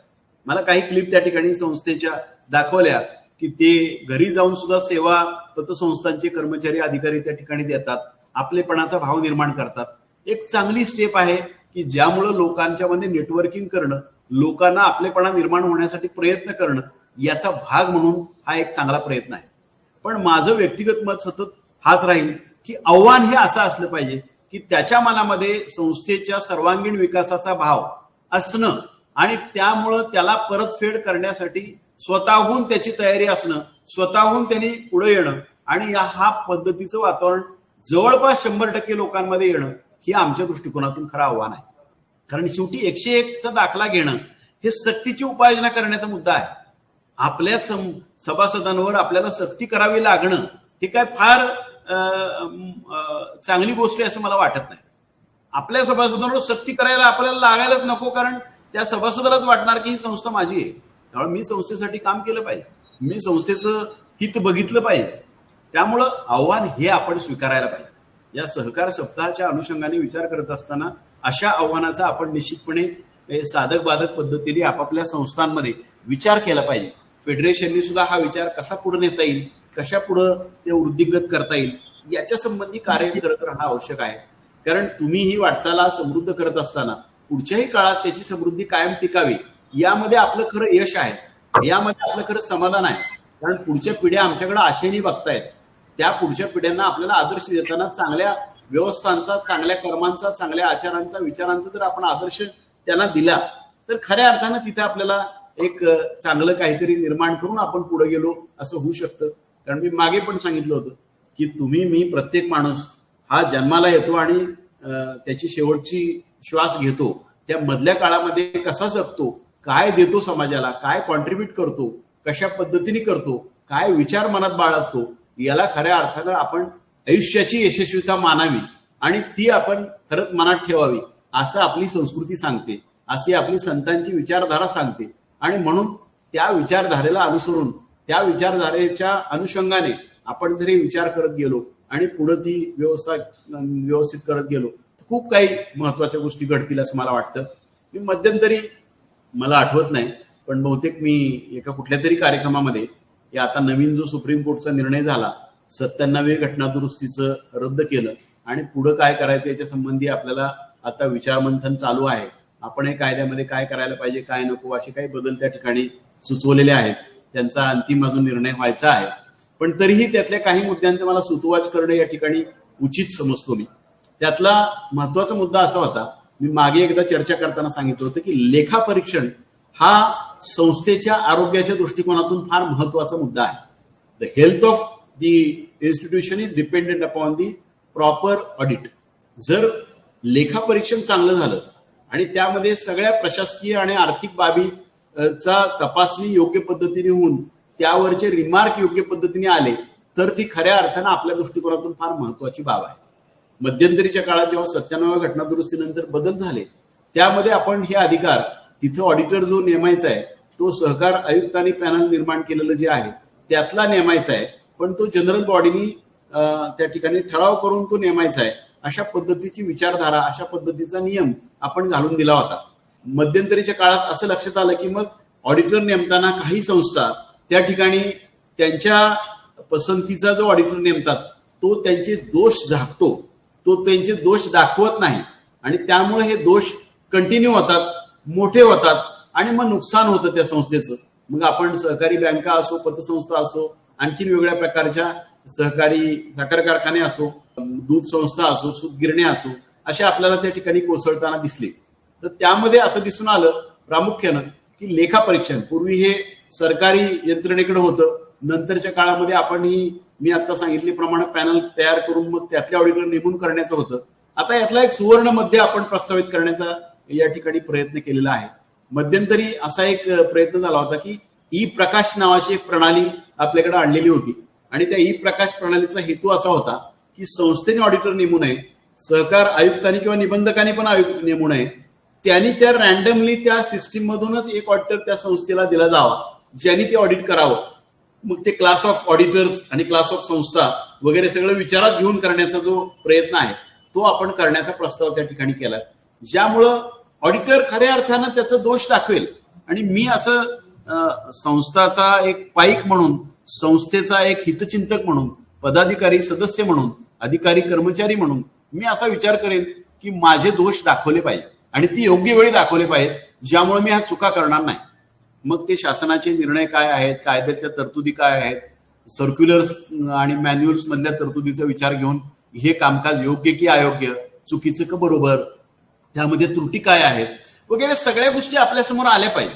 मला काही क्लिप त्या ठिकाणी संस्थेच्या दाखवल्या की ते घरी जाऊन सुद्धा सेवा पतसंस्थांचे कर्मचारी अधिकारी त्या ठिकाणी देतात, आपलेपणाचा भाव निर्माण करतात. एक चांगली स्टेप आहे की ज्यामुळं लोकांच्या मध्ये नेटवर्किंग करणं, लोकांना आपलेपणा निर्माण होण्यासाठी प्रयत्न करणं, याचा भाग म्हणून हा एक चांगला प्रयत्न आहे. पण माझं व्यक्तिगत मत सतत हाच राहील की आव्हान हे असं असलं पाहिजे की त्याच्या मनामध्ये संस्थेच्या सर्वांगीण विकासाचा भाव असणं आणि त्यामुळं त्याला परतफेड करण्यासाठी स्वतःहून त्याची तयारी असणं, स्वतःहून त्यांनी पुढे येणं आणि हा पद्धतीचं वातावरण जवळपास 100% लोकांमध्ये येणं ही आमच्या दृष्टिकोनातून खरं आव्हान आहे. कारण शेवटी 101चा दाखला घेणं हे सक्तीची उपाययोजना करण्याचा मुद्दा आहे. आपल्या सभासदांवर आपल्याला सक्ती करावी लागणं हे काय फार चांगली गोष्ट आहे असं मला वाटत नाही. आपल्या सभासदांवर सक्ती करायला आपल्याला लागायलाच नको, कारण त्या सभासदालाच वाटणार की ही संस्था माझी आहे, त्यामुळे मी संस्थेसाठी काम केलं पाहिजे, मी संस्थेचं हित बघितलं पाहिजे. त्यामुळं आव्हान हे आपण स्वीकारायला पाहिजे. या सहकार सप्ताहाच्या अनुषंगाने विचार करत असताना अशा आव्हानाचा आपण निश्चितपणे साधक बाधक पद्धतीने आपापल्या संस्थांमध्ये विचार केला पाहिजे. फेडरेशननी सुद्धा हा विचार कसा पुढे नेता येईल, कशा पुढे ते वृद्धिंगत करता येईल याच्या संबंधी कार्य करत राहणं आवश्यक आहे. कारण तुम्ही ही वाटचाला समृद्ध करत असताना पुढच्याही काळात त्याची समृद्धी कायम टिकावी यामध्ये आपलं खरं यश आहे, यामध्ये आपलं खरं समाधान आहे. कारण पुढच्या पिढ्या आमच्याकडे आशेने बघतायत. त्या पुढच्या पिढ्यांना आपल्याला आदर्श देताना चांगल्या व्यवस्थांचा, चांगल्या कर्मांचा, चांगल्या आचारांचा, विचारांचा जर आपण आदर्श त्यांना दिला तर खऱ्या अर्थानं तिथे आपल्याला एक चांगलं काहीतरी निर्माण करून आपण पुढे गेलो असं होऊ शकतं. कारण मी मागे पण सांगितलं होतं की तुम्ही, मी, प्रत्येक माणूस हा जन्माला येतो आणि त्याची शेवटची श्वास घेतो. त्या मधल्या काळामध्ये कसा जगतो, काय देतो समाजाला, काय कॉन्ट्रीब्यूट करतो, कशा पद्धतीने करतो, काय विचार मनात बाळगतो, याला खऱ्या अर्थानं आपण आयुष्याची यशस्वीता मानावी आणि ती आपण खरंच मनात ठेवावी असं आपली संस्कृती सांगते, अशी आपली संतांची विचारधारा सांगते. आणि म्हणून त्या विचारधारेला अनुसरून, त्या विचारधारेच्या अनुषंगाने आपण जरी विचार करत गेलो आणि पुढे ती व्यवस्थित करत गेलो खूप काही महत्वाच्या गोष्टी घडतील असं मला वाटतं. मी मध्यंतरी, मला आठवत नाही पण बहुतेक मी एका कुठल्या तरी कार्यक्रमामध्ये आता नवीन जो सुप्रीम कोर्टचा निर्णय झाला 97वे घटना दुरुस्तीचं रद्द केलं आणि पुढे काय करायचं याच्या संबंधी आपल्याला आता विचारमंथन चालू आहे. आपण हे कायद्यामध्ये काय करायला पाहिजे, काय नको, असे काही बदल त्या ठिकाणी सुचवलेले आहेत. त्यांचा अंतिम अजून निर्णय व्हायचा आहे. पण तरीही त्यातल्या काही मुद्द्यांचं मला सुतवाच करणं या ठिकाणी उचित समजतो मी. त्यातला महत्वाचा मुद्दा असा होता, मी मागे एकदा चर्चा करताना सांगितलं होतं की लेखापरीक्षण हा संस्थेच्या आरोग्याच्या दृष्टिकोनातून फार महत्वाचा मुद्दा आहे. The health of the institution is dependent upon the proper audit. जर लेखापरीक्षण चांगलं झालं आणि त्यामध्ये सगळ्या प्रशासकीय आणि आर्थिक बाबीचा तपासणी योग्य पद्धतीने होऊन त्यावरचे रिमार्क योग्य पद्धतीने आले तर ती खऱ्या अर्थानं आपल्या दृष्टिकोनातून फार महत्वाची बाब आहे. मध्यंतरीच्या काळात जेव्हा 97व्या घटना दुरुस्तीनंतर बदल झाले त्यामध्ये आपण हे अधिकार, तिथे ऑडिटर जो नेमायचा आहे तो सहकार आयुक्तांनी पॅनल निर्माण केलेलं जे आहे त्यातला नेमायचा आहे, पण तो जनरल बॉडीनी त्या ठिकाणी ठराव करून तो नेमायचा आहे. अशा पद्धतीची विचारधारा, अशा पद्धतीचा नियम आपण घालून दिला होता. मध्यंतरीच्या काळात असं लक्षात आलं की मग ऑडिटर नेमताना काही संस्था त्या ठिकाणी त्यांच्या पसंतीचा जो ऑडिटर नेमतात तो त्यांचे दोष झाकतो, तो त्यांचे दोष दाखवत नाही आणि त्यामुळे हे दोष कंटिन्यू होतात, मोठे होतात आणि मग नुकसान होतं त्या संस्थेचं. मग आपण सहकारी बँका असो, पतसंस्था असो, आणखी वेगळ्या प्रकारच्या सहकारी साखर कारखाने असो, दूध संस्था असो, सूतगिरण्या असो, अशा आपल्याला त्या ठिकाणी कोसळताना दिसले. तर त्यामध्ये असं दिसून आलं प्रामुख्यानं की लेखापरीक्षण पूर्वी हे सरकारी यंत्रणेकडे होतं. नंतरच्या काळामध्ये आपण ही, मी आता सांगितल्याप्रमाणे पॅनल तयार करून मग त्यातले ऑडिटर नेमून करण्याचं होतं. आता यातला एक सुवर्ण मध्य आपण प्रस्तावित करण्याचा या ठिकाणी प्रयत्न केलेला आहे. मध्यंतरी असा एक प्रयत्न झाला होता की ई प्रकाश नावाची एक प्रणाली आपल्याकडे आणलेली होती आणि त्या ई प्रकाश प्रणालीचा हेतू असा होता की संस्थेने ऑडिटर नेमू नये, सहकार आयुक्तांनी किंवा निबंधकांनी पण आयुक्त नेमू नये. त्यांनी त्या रॅन्डमली त्या सिस्टीम मधूनच एक ऑडिटर त्या संस्थेला दिला जावा, ज्यांनी ते ऑडिट करावं. मग ते क्लास ऑफ ऑडिटर्स आणि क्लास ऑफ संस्था वगैरे सगळं विचारात घेऊन करण्याचा जो प्रयत्न आहे तो आपण करण्याचा प्रस्ताव त्या ठिकाणी केला, ज्यामुळं ऑडिटर खऱ्या अर्थानं त्याचा दोष दाखवेल. आणि मी असं संस्थाचा एक पाईक म्हणून, संस्थेचा एक हितचिंतक म्हणून, पदाधिकारी सदस्य म्हणून, अधिकारी कर्मचारी म्हणून मी असा विचार करेन की माझे दोष दाखवले पाहिजे आणि ती योग्य वेळी दाखवले पाहिजेत, ज्यामुळे मी ह्या चुका करणार नाही. मग ते शासनाचे निर्णय काय आहेत, कायद्यातल्या तरतुदी काय आहेत, सर्क्युलर्स आणि मॅन्युअल्स मधल्या तरतुदीचा विचार घेऊन हे कामकाज योग्य की अयोग्य, चुकीचं का बरोबर, त्यामध्ये त्रुटी काय आहेत वगैरे सगळ्या गोष्टी आपल्या समोर आल्या पाहिजे.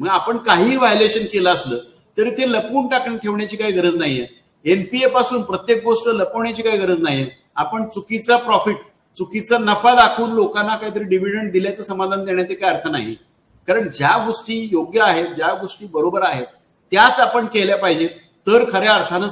मग आपण काहीही व्हायलेशन केलं असलं तरी ते लपवून ठेवण्याची काही गरज नाहीये. एनपीए पासून प्रत्येक गोष्ट लपवण्याची काही गरज नाहीये. आपण चुकीचा प्रॉफिट, चुकीचा नफा दाखवून लोकांना काहीतरी डिव्हिडंड दिल्याचं समाधान देण्याचे काही अर्थ नाही. कारण ज्या गोष्टी योग्य आहेत, ज्या गोष्टी बरोबर आहेत त्याच आपण केल्या पाहिजेत, तर खऱ्या अर्थानं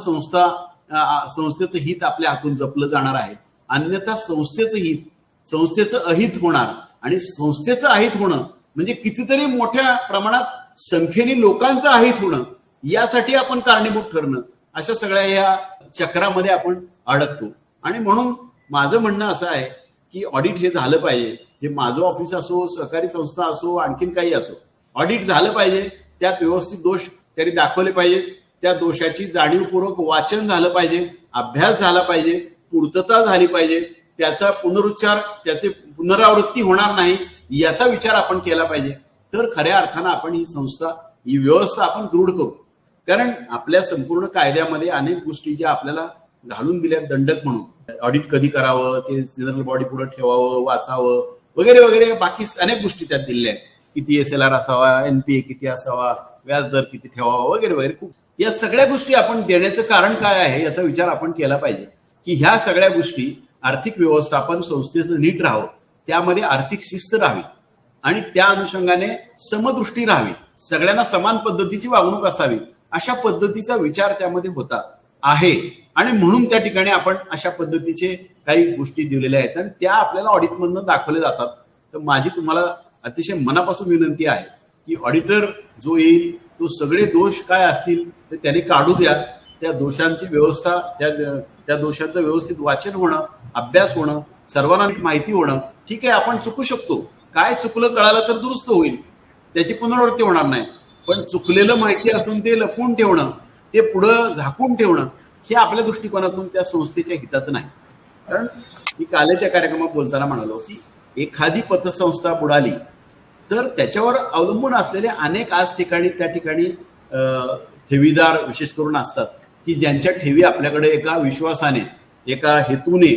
संस्थेचं हित आपल्या हातून जपलं जाणार आहे. अन्यथा संस्थेचं हित, संस्थेचं अहित होणार. आणि संस्थेचं अहित होणं म्हणजे कितीतरी मोठ्या प्रमाणात संख्येने लोकांचं अहित होणं, यासाठी आपण कारणीभूत ठरणं, अशा सगळ्या या चक्रामध्ये आपण अडकतो. आणि म्हणून माझं म्हणणं असं आहे की ऑडिट हे झालं पाहिजे. जे माझं ऑफिस असो, सहकारी संस्था असो, आणखीन काही असो, ऑडिट झालं पाहिजे. त्यात व्यवस्थित दोष त्यांनी दाखवले पाहिजे. त्या दोषाची जाणीवपूर्वक वाचन झालं पाहिजे, अभ्यास झाला पाहिजे, पूर्तता झाली पाहिजे, त्याचा पुनरुच्चार, त्याची पुनरावृत्ती होणार नाही याचा विचार आपण केला पाहिजे. तर खऱ्या अर्थानं आपण ही संस्था, ही व्यवस्था आपण दृढ करू. कारण आपल्या संपूर्ण कायद्यामध्ये अनेक गोष्टी ज्या आपल्याला घालून दिल्या दंडक म्हणून, ऑडिट कधी करावं, ते जनरल बॉडी पुढे ठेवावं, वाचावं वगैरे वगैरे, बाकी अनेक गोष्टी त्यात दिलेल्या आहेत. किती SLR असावा, एनपीए किती असावा, व्याजदर किती ठेवावा वगैरे वगैरे. खूप या सगळ्या गोष्टी आपण देण्याचं कारण काय आहे याचा विचार आपण केला पाहिजे. की ह्या सगळ्या गोष्टी, आर्थिक व्यवस्थापन संस्थेचं नीट राहावं, त्यामध्ये आर्थिक शिस्त राहावी आणि त्या अनुषंगाने समदृष्टी राहावी, सगळ्यांना समान पद्धतीची वागणूक असावी, अशा पद्धतीचा विचार त्यामध्ये होता आहे. आणि म्हणून त्या ठिकाणी आपण अशा पद्धतीचे काही गोष्टी दिलेल्या आहेत आणि त्या आपल्याला ऑडिटमधनं दाखवल्या जातात. तर माझी तुम्हाला अतिशय मनापासून विनंती आहे की ऑडिटर जो येईल तो सगळे दोष काय असतील ते त्याने काढू द्या. त्या दोषांची व्यवस्था, त्या दोषांचं व्यवस्थित वाचन होणं, अभ्यास होणं, सर्वांना माहिती होणं. ठीक आहे, आपण चुकू शकतो, काय चुकलं कळालं तर दुरुस्त होईल, त्याची पुनरावृत्ती होणार नाही. पण चुकलेलं माहिती असून ते लपवून ठेवणं, ते पुढं झाकून ठेवणं, हे आपल्या दृष्टिकोनातून त्या संस्थेच्या हिताचं नाही. कारण मी कालच्या कार्यक्रमात बोलताना म्हणालो की एखादी पतसंस्था बुडाली तर त्याच्यावर अवलंबून असलेले अनेक आज त्या ठिकाणी ठेवीदार विशेष करून असतात की ज्यांच्या ठेवी आपल्याकडे एका विश्वासाने, एका हेतूने,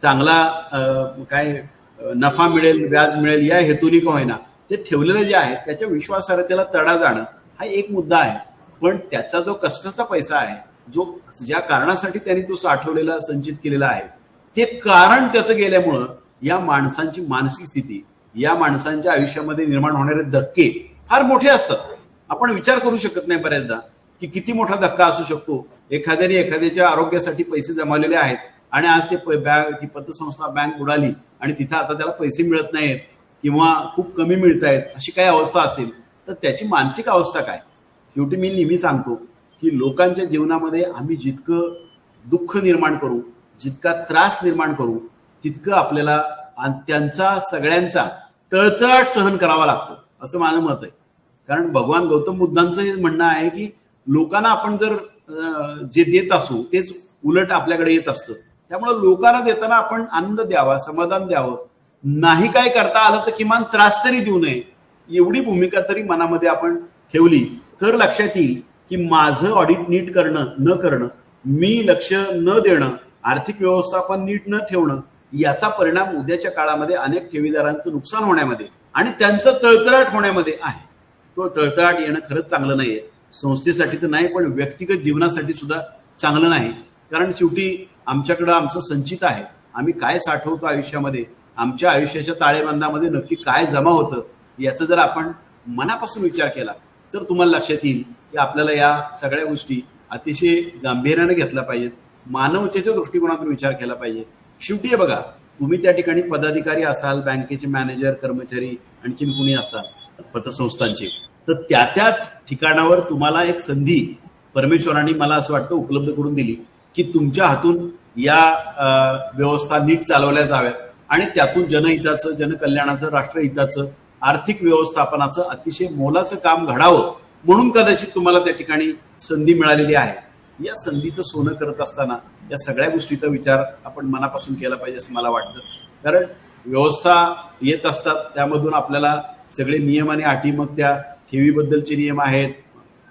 चांगला काय नफा मिळेल, व्याज मिळेल या हेतूने का होईना ते ठेवलेलं जे आहे त्याच्या विश्वासार्हतेला तडा जाणं हा एक मुद्दा आहे. पण त्याचा जो कष्टाचा पैसा आहे, जो ज्या कारणासाठी त्यांनी तो साठवलेला, संचित केलेला आहे, ते कारण त्याचं गेल्यामुळं या माणसांची मानसिक स्थिती, या माणसांच्या आयुष्यामध्ये निर्माण होणारे धक्के फार मोठे असतात. आपण विचार करू शकत नाही बऱ्याचदा की किती मोठा धक्का असू शकतो. एखाद्याने एखाद्याच्या आरोग्यासाठी पैसे जमावलेले आहेत आणि आज ती पतसंस्था, बँक बुडाली आणि तिथं आता त्याला पैसे मिळत नाहीत किंवा खूप कमी मिळत आहेत, अशी काही अवस्था असेल तर त्याची मानसिक अवस्था काय. शेवटी मी नेहमी सांगतो की लोकांच्या जीवनामध्ये आम्ही जितकं दुःख निर्माण करू, जितका त्रास निर्माण करू, तितकं आपल्याला त्यांचा सगळ्यांचा तळतळाट सहन करावा लागतो, असं माझं मत आहे. कारण भगवान गौतम बुद्धांचं हे म्हणणं आहे की लोकांना आपण जर जे देत असू तेच उलट आपल्याकडे येत असतं. त्यामुळे लोकांना देताना आपण आनंद द्यावा, समाधान द्यावं, नाही काय करता आलं तर किमान त्रास तरी देऊ नये, एवढी भूमिका तरी मनामध्ये आपण ठेवली तर लक्षात येईल की माझं ऑडिट नीट करणं न करणं, मी लक्ष न देणं, आर्थिक व्यवस्थापन नीट न ठेवणं, याचा परिणाम उद्याच्या काळामध्ये अनेक ठेवीदारांचं नुकसान होण्यामध्ये आणि त्यांचं तळतळाट होण्यामध्ये आहे. तो तळतळाट येणं खरंच चांगलं नाहीये, संस्थेसाठी तर नाही पण व्यक्तिगत जीवनासाठी सुद्धा चांगलं नाही. कारण शेवटी आमच्याकडं आमचं संचित आहे, आम्ही काय साठवतो आयुष्यामध्ये, आमच्या आयुष्याच्या ताळेबंदामध्ये नक्की काय जमा होतं याचा जर आपण मनापासून विचार केला तर तुम्हाला लक्षात येईल की आपल्याला या सगळ्या गोष्टी अतिशय गांभीर्याने घेतल्या पाहिजेत, मानवतेच्या दृष्टिकोनातून विचार केला पाहिजे. शेवटी बघा, तुम्ही त्या ठिकाणी पदाधिकारी असाल, बँकेचे मॅनेजर, कर्मचारी, आणखीन कुणी असाल पतसंस्थांचे, तर त्या ठिकाणावर तुम्हाला एक संधी परमेश्वराने मला असं वाटतं उपलब्ध करून दिली की तुमच्या हातून या व्यवस्था नीट चालवल्या जाव्यात आणि त्यातून जनहिताचं, जनकल्याणाचं, राष्ट्रहिताचं, आर्थिक व्यवस्थापनाचं अतिशय मोलाचं काम घडावं म्हणून कदाचित तुम्हाला त्या ठिकाणी संधी मिळालेली आहे. या संधीचं सोनं करत असताना या सगळ्या गोष्टीचा विचार आपण मनापासून केला पाहिजे असं मला वाटतं. कारण व्यवस्था येत असतात, त्यामधून आपल्याला सगळे नियम आणि अटी, मग त्या ठेवीबद्दलचे नियम आहेत,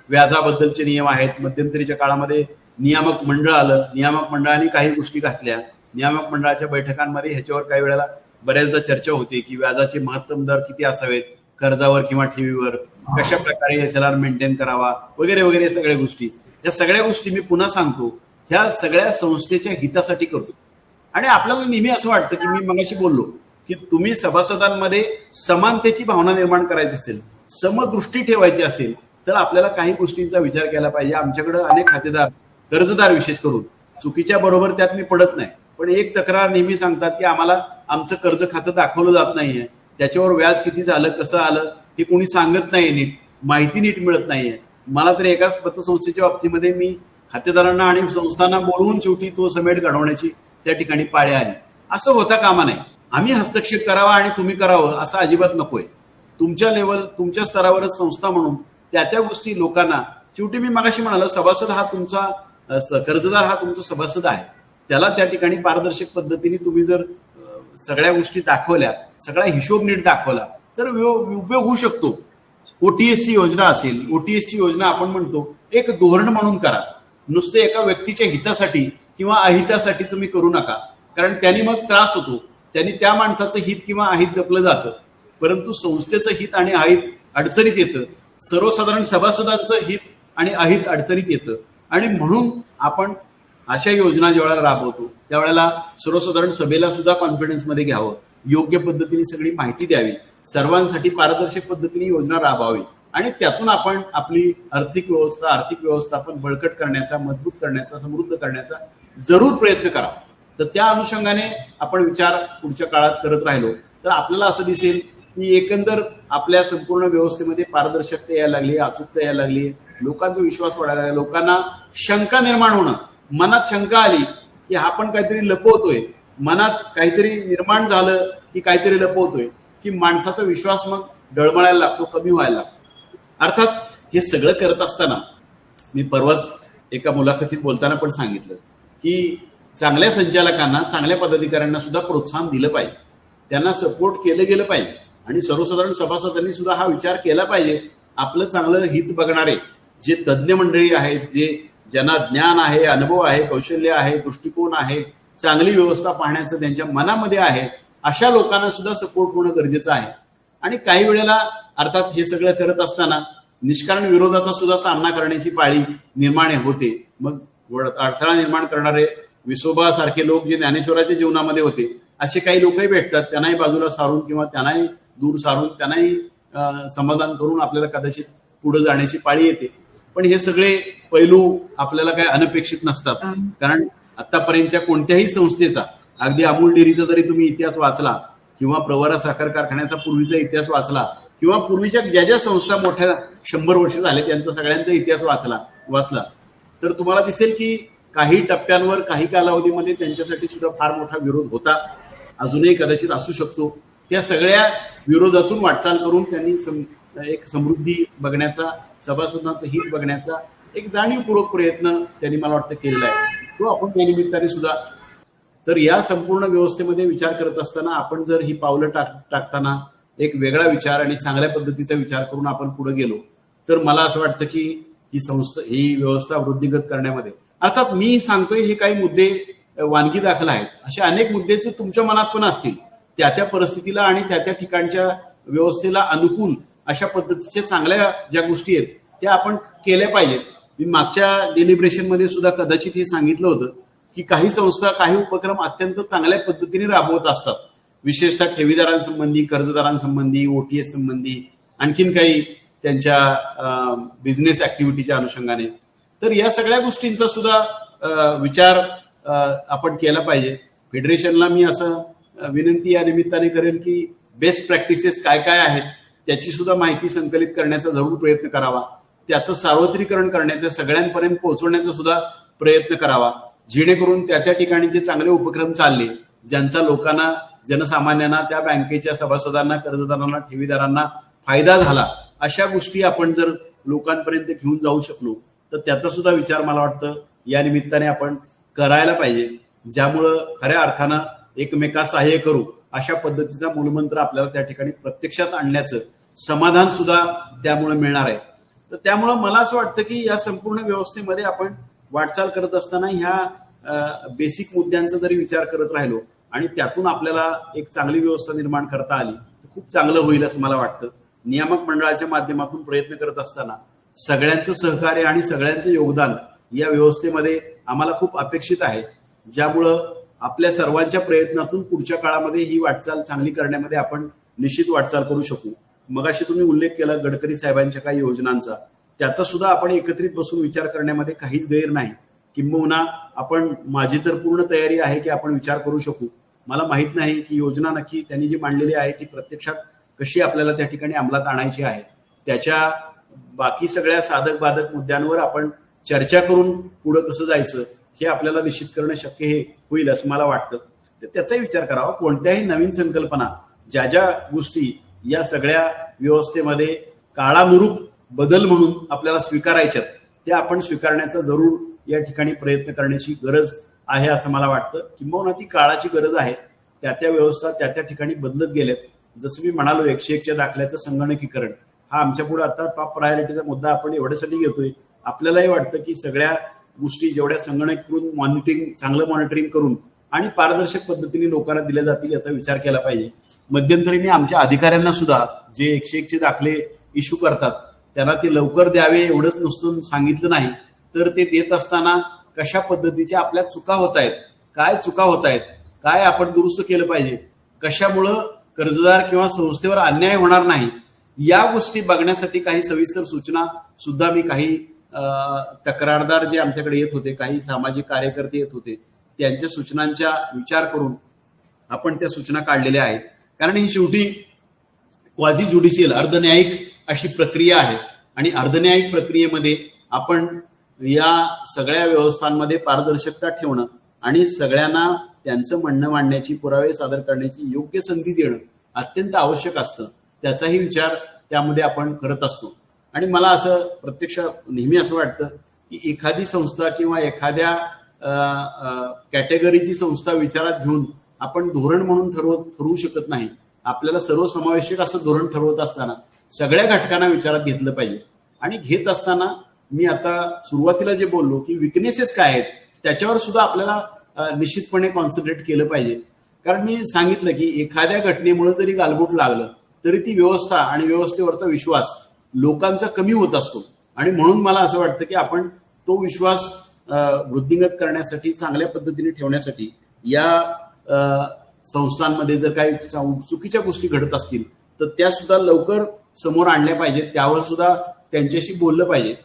व्याजाबद्दलचे नियम आहेत. मध्यंतरीच्या काळामध्ये नियामक मंडळ आलं, नियामक मंडळाने काही गोष्टी घातल्या. नियामक मंडळाच्या बैठकांमध्ये ह्याच्यावर काही वेळेला बऱ्याचदा चर्चा होते की व्याजाचे महत्तम दर किती असावेत कर्जावर किंवा ठेवीवर, कशा प्रकारे SLR मेंटेन करावा वगैरे वगैरे सगळ्या गोष्टी. या सगळ्या गोष्टी मी पुन्हा सांगतो, ह्या सगळ्या संस्थेच्या हितासाठी करतो. आणि आपल्याला नेहमी असं वाटतं की मी मगाशी बोललो की तुम्ही सभासदांमध्ये समानतेची भावना निर्माण करायची असेल, समदृष्टी ठेवायची असेल, तर आपल्याला काही गोष्टींचा विचार केला पाहिजे. आमच्याकडे अनेक खातेदार, कर्जदार विशेष करून, चुकीच्या बरोबर त्यात मी पडत नाही, पण एक तक्रार नेहमी सांगतात की आम्हाला आमचं कर्ज खातं दाखवलं जात नाहीये, त्याच्यावर व्याज किती झालं, कसं आलं हे कोणी सांगत नाहीये, नीट माहिती नीट मिळत नाहीये. मला तर एकाच पतसंस्थेच्या बाबतीमध्ये मी खातेदारांना आणि संस्थांना बोलवून शेवटी तो समेट घडवण्याची त्या ठिकाणी पाळी आली. असं होता कामा नये. आम्ही हस्तक्षेप करावा आणि तुम्ही करावं असं अजिबात नकोय. तुमच्या लेवल, तुमच्या स्तरावरच संस्था म्हणून त्या गोष्टी लोकांना, शेवटी मी मगाशी म्हणालो सभासद हा तुमचा, कर्जदार हा तुमचा सभासद आहे, त्याला त्या ठिकाणी पारदर्शक पद्धतीने तुम्ही जर सगळ्या गोष्टी दाखवल्या, सगळा हिशोब नीट दाखवला तर उपयोग होऊ शकतो. OTS ची योजना असेल, OTS ची योजना आपण म्हणतो एक धोरण म्हणून करा. नुसते एका व्यक्तीच्या हितासाठी किंवा अहितासाठी तुम्ही करू नका, कारण त्यांनी मग त्रास होतो, त्यांनी त्या माणसाचं हित किंवा अहित जपलं जातं, परंतु संस्थेचं हित आणि अहित अडचणीत येतं, सर्वसाधारण सभासदांचं हित आणि अहित अडचणीत येतं. आणि म्हणून आपण अशा योजना ज्यावेळेला राबवतो त्यावेळेला सर्वसाधारण सभेला सुद्धा कॉन्फिडन्समध्ये घ्यावं, योग्य पद्धतीने सगळी माहिती द्यावी, सर्वांसाठी पारदर्शक पद्धतीने योजना राबवावी आणि त्यातून आपण आपली आर्थिक व्यवस्थापन बळकट करण्याचा, मजबूत करण्याचा, समृद्ध करण्याचा जरूर प्रयत्न करावा. तर त्या अनुषंगाने आपण विचार पुढच्या काळात करत राहिलो तर आपल्याला असं दिसेल की एकंदर आपल्या संपूर्ण व्यवस्थेमध्ये पारदर्शकता यायला लागली, अचूकता यायला लागली, लोकांचा विश्वास वाढायला लागला. लोकांना शंका निर्माण होणं, मनात शंका आली की हा पण काहीतरी लपवतोय, मनात काहीतरी निर्माण झालं की काहीतरी लपवतोय, की माणसाचा विश्वास मग डळमळायला लागतो, कमी व्हायला लागतो. अर्थात हे सगळं करत असताना मी परवाच एका मुलाखतीत बोलताना पण सांगितलं की चांगल्या संचालकांना, चांगल्या पदाधिकाऱ्यांना सुद्धा प्रोत्साहन दिलं पाहिजे, त्यांना सपोर्ट केलं गेलं पाहिजे आणि सर्वसाधारण सभासदांनी सुद्धा हा विचार केला पाहिजे. आपलं चांगलं हित बघणारे जे तज्ज्ञ मंडळी आहेत, ज्यांना ज्ञान आहे, अनुभव आहे, कौशल्य आहे, दृष्टिकोन आहे, चांगली व्यवस्था पाहण्याचं त्यांच्या मनामध्ये आहे, अशा लोकांना सुद्धा सपोर्ट होणं गरजेचं आहे. आणि काही वेळेला अर्थात हे सगळं करत असताना निष्कारण विरोधाचा सुद्धा सामना करण्याची पाळी निर्माण होते. मग अडथळा निर्माण करणारे विसोबा सारखे लोक जे ज्ञानेश्वराच्या जीवनामध्ये होते, असे काही लोकही भेटतात, त्यांनाही बाजूला सारून किंवा त्यांनाही दूर सारून, त्यांनाही समाधान करून आपल्याला कदाचित पुढे जाण्याची पाळी येते. पण हे सगळे पैलू आपल्याला काही अनपेक्षित नसतात, कारण आतापर्यंतच्या कोणत्याही संस्थेचा, अगदी अमूल डेअरीचा जरी तुम्ही इतिहास वाचला किंवा प्रवरा साखर कारखान्याचा पूर्वीचा इतिहास वाचला किंवा पूर्वीच्या ज्या संस्था मोठ्या 100 वर्ष झाले त्यांचा सगळ्यांचा इतिहास वाचला तर तुम्हाला दिसेल की काही टप्प्यांवर, काही कालावधीमध्ये त्यांच्यासाठी सुद्धा फार मोठा विरोध होता, अजूनही कदाचित असू शकतो. त्या सगळ्या विरोधातून वाटचाल करून त्यांनी एक समृद्धी बघण्याचा, सभासदांचं हित बघण्याचा एक जाणीवपूर्वक प्रयत्न त्यांनी मला वाटतं केलेला आहे, तो आपण त्या निमित्ताने सुद्धा. तर या संपूर्ण व्यवस्थेमध्ये विचार करत असताना आपण जर ही पावलं टाकताना एक वेगळा विचार आणि चांगल्या पद्धतीचा विचार करून आपण पुढे गेलो तर मला असं वाटतं की ही व्यवस्था वृद्धिंगत करण्यामध्ये, अर्थात मी सांगतोय हे काही मुद्दे वानगी दाखल आहेत, असे अनेक मुद्दे जे तुमच्या मनात पण असतील, त्या परिस्थितीला आणि त्या ठिकाणच्या व्यवस्थेला अनुकूल अशा पद्धतीच्या चांगल्या ज्या गोष्टी आहेत त्या आपण केल्या पाहिजेत. मी मागच्या डेलिब्रेशन मध्ये सुद्धा कदाचित हे सांगितलं होतं की काही संस्था, काही उपक्रम अत्यंत चांगल्या पद्धतीने राबवत असतात, विशेषतः ठेवीदारांसंबंधी, कर्जदारांसंबंधी, OTS संबंधी, आणखीन काही त्यांच्या बिझनेस ऍक्टिव्हिटीच्या अनुषंगाने. तर या सगळ्या गोष्टींचा सुद्धा विचार आपण केला पाहिजे. फेडरेशनला मी असं विनंती या निमित्ताने करेल की बेस्ट प्रॅक्टिसेस काय काय आहेत त्याची सुद्धा माहिती संकलित करण्याचा जरूर प्रयत्न करावा. त्याचं सार्वत्रिकरण करण्याचं, सगळ्यांपर्यंत पोहोचवण्याचा सुद्धा प्रयत्न करावा, जेणेकरून त्या ठिकाणी जे चांगले उपक्रम चालले, ज्यांचा लोकांना, जनसामान्यांना, त्या बँकेच्या सभासदांना, कर्जदारांना, ठेवीदारांना फायदा झाला, अशा गोष्टी आपण जर लोकांपर्यंत घेऊन जाऊ शकलो तर त्याचा सुद्धा विचार मला वाटतं या निमित्ताने आपण करायला पाहिजे, ज्यामुळं खऱ्या अर्थानं एकमेकास सहाय्य करू अशा पद्धतीचा मूलमंत्र आपल्याला त्या ठिकाणी प्रत्यक्षात आणण्याचं समाधान सुद्धा त्यामुळे मिळणार आहे. तर त्यामुळं मला असं वाटतं की या संपूर्ण व्यवस्थेमध्ये आपण वाटचाल करत असताना ह्या बेसिक मुद्द्यांचा जरी विचार करत राहिलो आणि त्यातून आपल्याला एक चांगली व्यवस्था निर्माण करता आली तर खूप चांगलं होईल असं मला वाटतं. नियामक मंडळाच्या माध्यमातून प्रयत्न करत असताना सगळ्यांचं सहकार्य आणि सगळ्यांचं योगदान या व्यवस्थेमध्ये आम्हाला खूप अपेक्षित आहे, ज्यामुळं आपल्या सर्वांच्या प्रयत्नातून पुढच्या काळामध्ये ही वाटचाल चांगली करण्यामध्ये आपण निश्चित वाटचाल करू शकू. मगाशी तुम्ही उल्लेख केला गडकरी साहेबांच्या काही योजनांचा, त्याचा सुद्धा आपण एकत्रित बसून विचार करण्यामध्ये काहीच गैर नाही. किंबहुना आपण, माझी तर पूर्ण तयारी आहे की आपण विचार करू शकू. मला माहित नाही की योजना नक्की त्यांनी जी मांडलेली आहे ती प्रत्यक्षात कशी आपल्याला त्या ठिकाणी अंमलात आणायची आहे. त्याच्या बाकी सगळ्या साधक बाधक मुद्द्यांवर आपण चर्चा करून पुढे कसं जायचं हे आपल्याला निश्चित करणं शक्य हे होईल असं मला वाटतं. तर त्याचाही विचार करावा. कोणत्याही नवीन संकल्पना, ज्या ज्या गोष्टी या सगळ्या व्यवस्थेमध्ये काळानुरूप बदल म्हणून आपल्याला स्वीकारायच्यात त्या आपण स्वीकारण्याचा जरूर या ठिकाणी प्रयत्न करण्याची गरज आहे असं मला वाटतं. किंबहुना ती काळाची गरज आहे. त्या व्यवस्था त्या ठिकाणी बदलत गेल्यात. जसं मी म्हणालो 101च्या दाखल्याचं संगणकीकरण हा आमच्या पुढे आता टॉप प्रायोरिटीचा मुद्दा आपण एवढ्यासाठी घेतोय. आपल्यालाही वाटतं की सगळ्या गोष्टी जेवढ्या संगणकीकरून मॉनिटरिंग, चांगलं मॉनिटरिंग करून आणि पारदर्शक पद्धतीने लोकांना दिल्या जातील याचा विचार केला पाहिजे. मध्यंतरी मी आमच्या अधिकाऱ्यांना सुद्धा जे 101चे दाखले इश्यू करतात त्यांना ते लवकर द्यावे एवढंच नुसतं सांगितलं नाही, तर ते देत असताना कशा पद्धतीच्या आपल्या चुका होत आहेत, काय चुका होत आहेत, काय आपण दुरुस्त केलं पाहिजे, कशामुळं कर्जदार किंवा संस्थेवर अन्याय होणार नाही, या गोष्टी बघण्यासाठी काही सविस्तर सूचना सुद्धा मी काही तक्रारदार जे आमच्याकडे येत होते, काही सामाजिक कार्यकर्ते येत होते, त्यांच्या सूचनांचा विचार करून आपण त्या सूचना काढलेल्या आहेत. कारण ही शेवटी क्वाझी ज्युडिशियल अर्धन्यायिक अशी प्रक्रिया आहे आणि अर्धन्यायिक प्रक्रियेमध्ये आपण या सगळ्या व्यवस्थांमध्ये पारदर्शकता ठेवणं आणि सगळ्यांना त्यांचं म्हणणं मांडण्याची, पुरावे सादर करण्याची योग्य संधी देणं अत्यंत आवश्यक असतं. त्याचाही विचार त्यामध्ये आपण करत असतो. आणि मला असं प्रत्यक्ष नेहमी असं वाटतं की एखादी संस्था किंवा एखाद्या कॅटेगरीची संस्था विचारात घेऊन आपण धोरण म्हणून ठरवू शकत नाही. आपल्याला सर्वसमावेशक असं धोरण ठरवत असताना सगळ्या घटकांना विचारात घेतलं पाहिजे. आणि घेत असताना मी आता सुरुवातीला जे बोललो की विकनेसेस काय आहेत त्याच्यावर सुद्धा आपल्याला निश्चितपणे कॉन्सन्ट्रेट केलं पाहिजे. कारण मी सांगितलं की एखाद्या घटनेमुळे जरी गालबोट लागलं तरी ती व्यवस्था आणि व्यवस्थेवरचा विश्वास लोकांचा कमी होत असतो. आणि म्हणून मला असं वाटतं की आपण तो विश्वास वृद्धिंगत करण्यासाठी, चांगल्या पद्धतीने ठेवण्यासाठी या संस्थांमध्ये जर काही चुकीच्या गोष्टी घडत असतील तर त्या सुद्धा लवकर समोर आणल्या पाहिजेत. त्यावर सुद्धा त्यांच्याशी बोललं पाहिजे.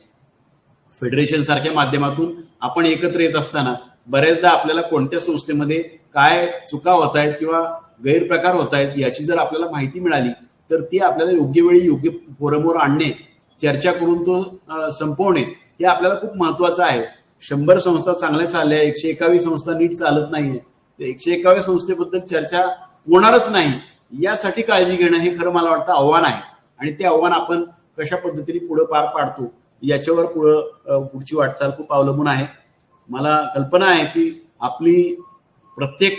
फेडरेशन सारख्या माध्यमातून आपण एकत्र येत असताना बऱ्याचदा आपल्याला कोणत्या संस्थेमध्ये काय चुका होत आहेत किंवा गैरप्रकार होत आहेत याची जर आपल्याला माहिती मिळाली तर ती आपल्याला योग्य वेळी योग्य फोरमवर आणणे, चर्चा करून तो संपवणे हे आपल्याला खूप महत्वाचं आहे. 100 संस्था चांगल्या चालल्या, 121 संस्था नीट चालत नाहीये, 121 संस्थेबद्दल चर्चा होणारच नाही यासाठी काळजी घेणं हे खरं मला वाटतं आव्हान आहे. आणि ते आव्हान आपण कशा पद्धतीने पुढे पार पाडतो याच्यावर पुढची वाटचाल खूप अवलंबून आहे. मला कल्पना आहे की आपली प्रत्येक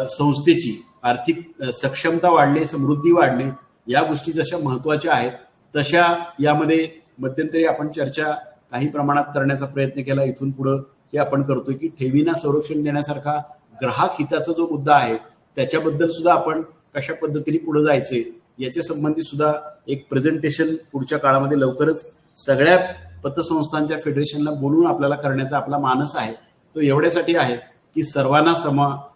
संस्थेची आर्थिक सक्षमता वाढणे, समृद्धी वाढणे या गोष्टी जशा महत्वाच्या आहेत तशा यामध्ये मध्यंतरी आपण चर्चा काही प्रमाणात करण्याचा प्रयत्न केला. इथून पुढे हे आपण करतोय की ठेवींना संरक्षण देण्यासारखा ग्राहक हिताचा जो मुद्दा आहे त्याच्याबद्दल सुद्धा आपण कशा पद्धतीने पुढे जायचंय याच्या संबंधी सुद्धा एक प्रेझेंटेशन पुढच्या काळामध्ये लवकरच सगळ्या पतसंस्थांच्या फेडरेशनला बोलून आपल्याला करण्याचा आपला मानस आहे. तो एवढ्यासाठी आहे की सर्वांना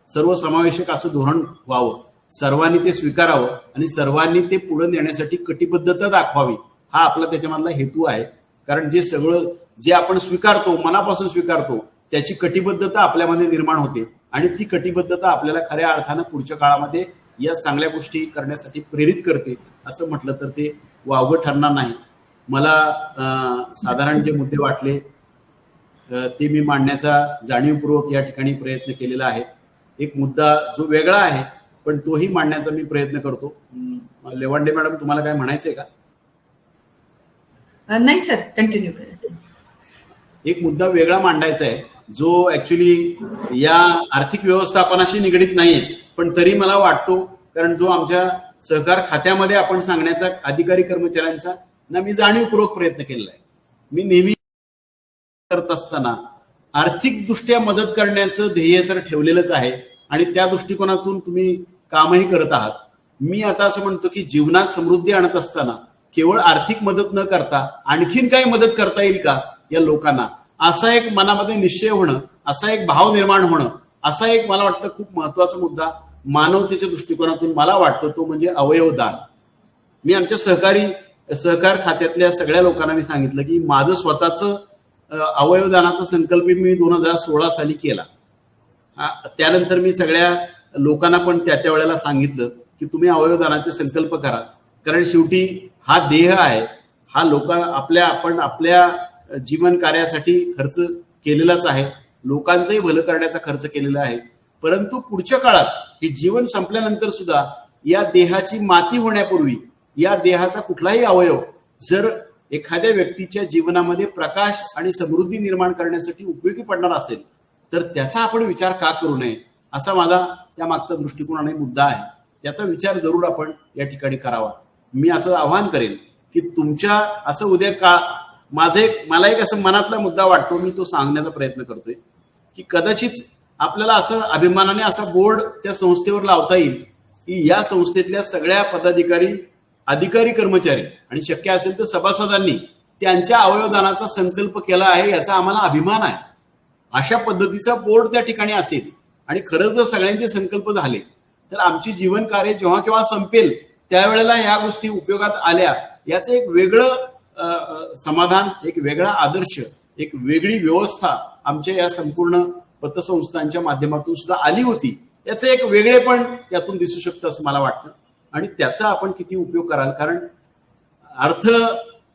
सर्वसमावेशक असं धोरण व्हावं, सर्वांनी ते स्वीकारावं आणि सर्वांनी ते पुढे नेण्यासाठी कटिबद्धता दाखवावी हा आपला त्याच्यामधला हेतू आहे. कारण जे सगळं जे आपण स्वीकारतो, मनापासून स्वीकारतो, त्याची कटिबद्धता आपल्यामध्ये निर्माण होते आणि ती कटिबद्धता आपल्याला खऱ्या अर्थानं पुढच्या काळामध्ये या चांगल्या गोष्टी करण्यासाठी प्रेरित करते असं म्हटलं तर ते वावगं ठरणार नाही. मला साधारण जे मुद्दे वाटले ते मी मांडण्याचा जाणीवपूर्वक या ठिकाणी प्रयत्न केलेला आहे. एक मुद्दा जो वेगळा आहे पण तोही मांडण्याचा मी प्रयत्न करतो. लेवांडे मॅडम, तुम्हाला काय म्हणायचंय का? नाही सर, कंटिन्यू करा. एक मुद्दा वेगळा मांडायचा आहे जो ऍक्च्युली या आर्थिक व्यवस्थापनाशी निगडीत नाहीये, पण तरी मला वाटतो, कारण जो आमच्या सहकार खात्यामध्ये आपण सांगण्याचा अधिकारी कर्मचाऱ्यांचा ना मी जाणीवपूर्वक प्रयत्न केलेला आहे. मी नेहमी करत असताना आर्थिक दृष्ट्या मदत करण्याचं ध्येय तर ठेवलेलंच आहे आणि त्या दृष्टिकोनातून तुम्ही कामही करत आहात. मी आता असं म्हणतो की जीवनात समृद्धी आणत असताना केवळ आर्थिक मदत न करता आणखीन काही मदत करता येईल का या लोकांना, असा एक मनामध्ये निश्चय होणं, असा एक भाव निर्माण होणं, असा एक मला वाटतं खूप महत्वाचा मुद्दा मानवतेच्या दृष्टिकोनातून मला वाटतो, तो म्हणजे अवयवदान. मी आमच्या सहकार खात्यातल्या सगळ्या लोकांना मी सांगितलं की माझं स्वतःचं अवयवदानाचा संकल्प मी 2016 साली केला. त्यानंतर मी सगळ्या लोकांना पण त्या वेळेला सांगितलं की तुम्ही अवयवदानाचे संकल्प करा, कारण शेवटी हा देह आहे, हा आपण आपल्या जीवन कार्यासाठी खर्च केलेलाच आहे, लोकांचंही भलं करण्याचा खर्च केलेला आहे. परंतु पुढच्या काळात हे जीवन संपल्यानंतर सुद्धा या देहाची माती होण्यापूर्वी या देहाचा कुठलाही अवयव जर एखाद्या व्यक्तीच्या जीवनामध्ये प्रकाश आणि समृद्धी निर्माण करण्यासाठी उपयोगी पडणार असेल तर त्याचा आपण विचार का करू नये, असा माझा त्या मागचा दृष्टिकोन आणि मुद्दा आहे. त्याचा विचार जरूर आपण या ठिकाणी करावा. मी असं आवाहन करेन की तुमच्या असं उद्या का मला एक असं मनातला मुद्दा वाटतो, मी तो सांगण्याचा प्रयत्न करतोय की कदाचित आपल्याला असं अभिमानाने असा बोर्ड त्या संस्थेवर लावता येईल की या संस्थेतल्या सगळ्या पदाधिकारी, अधिकारी, कर्मचारी आणि शक्य असेल तर सभासदांनी त्यांच्या अवयवदानाचा संकल्प केला आहे याचा आम्हाला अभिमान आहे. अशा पद्धतीचा बोर्ड त्या ठिकाणी असेल आणि खरंच जर सगळ्यांचे संकल्प झाले तर आमची जीवन कार्य जेव्हा केव्हा संपेल त्यावेळेला या गोष्टी उपयोगात आल्या याचं एक वेगळं समाधान, एक वेगळा आदर्श, एक वेगळी व्यवस्था आमच्या या संपूर्ण पतसंस्थांच्या माध्यमातून सुद्धा आली होती, याचं एक वेगळेपण त्यातून दिसू शकतं असं मला वाटतं. आणि त्याचा आपण किती उपयोग कराल, कारण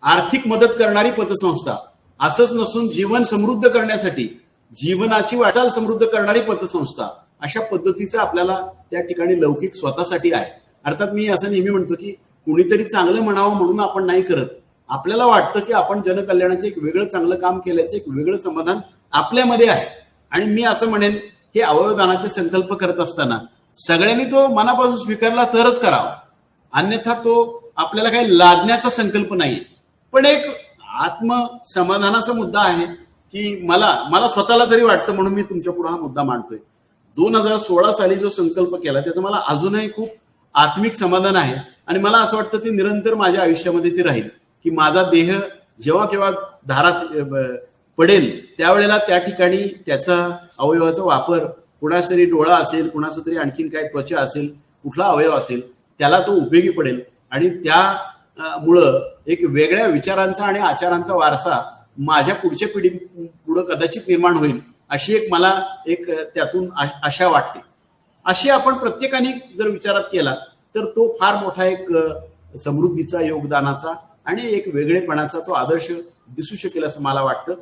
आर्थिक मदत करणारी पतसंस्था असंच नसून जीवन समृद्ध करण्यासाठी जीवनाची वाटचाल समृद्ध करणारी पतसंस्था अशा पद्धतीचं आपल्याला त्या ठिकाणी लौकिक स्वतःसाठी आहे. अर्थात मी असं नेहमी म्हणतो की कुणीतरी चांगलं म्हणावं म्हणून आपण नाही करत, आपल्याला वाटतं की आपण जनकल्याणाचं एक वेगळं चांगलं काम केल्याचं एक वेगळं समाधान आपल्यामध्ये आहे. आणि मी असं म्हणेन हे अवयवदानाचे संकल्प करत असताना सगळ्यांनी तो मनापासून स्वीकारला तरच करावा, अन्यथा तो आपल्याला काही लादण्याचा संकल्प नाहीये. पण एक आत्मसमाधानाचा मुद्दा आहे की मला स्वतःला तरी वाटतं, म्हणून मी तुमच्या पुढे हा मुद्दा मांडतोय. 2016 साली जो संकल्प केला त्याचं मला अजूनही खूप आत्मिक समाधान आहे आणि मला असं वाटतं ते निरंतर माझ्या आयुष्यामध्ये ते राहील की माझा देह जेव्हा केव्हा दारात पडेल त्यावेळेला त्या ठिकाणी त्याचा अवयवाचा वापर, कुणाचा तरी डोळा असेल, कुणाचं तरी आणखीन काय त्वचा असेल, कुठला अवयव असेल, त्याला तो उपयोगी पडेल आणि त्यामुळं एक वेगळ्या विचारांचा आणि आचारांचा वारसा माझ्या पुढच्या पिढी पुढं कदाचित निर्माण होईल, अशी एक मला एक त्यातून आशा वाटते. अशी आपण प्रत्येकाने जर विचारात केला तर तो फार मोठा एक समृद्धीचा, योगदानाचा आणि एक वेगळेपणाचा तो आदर्श दिसू शकेल असं मला वाटतं.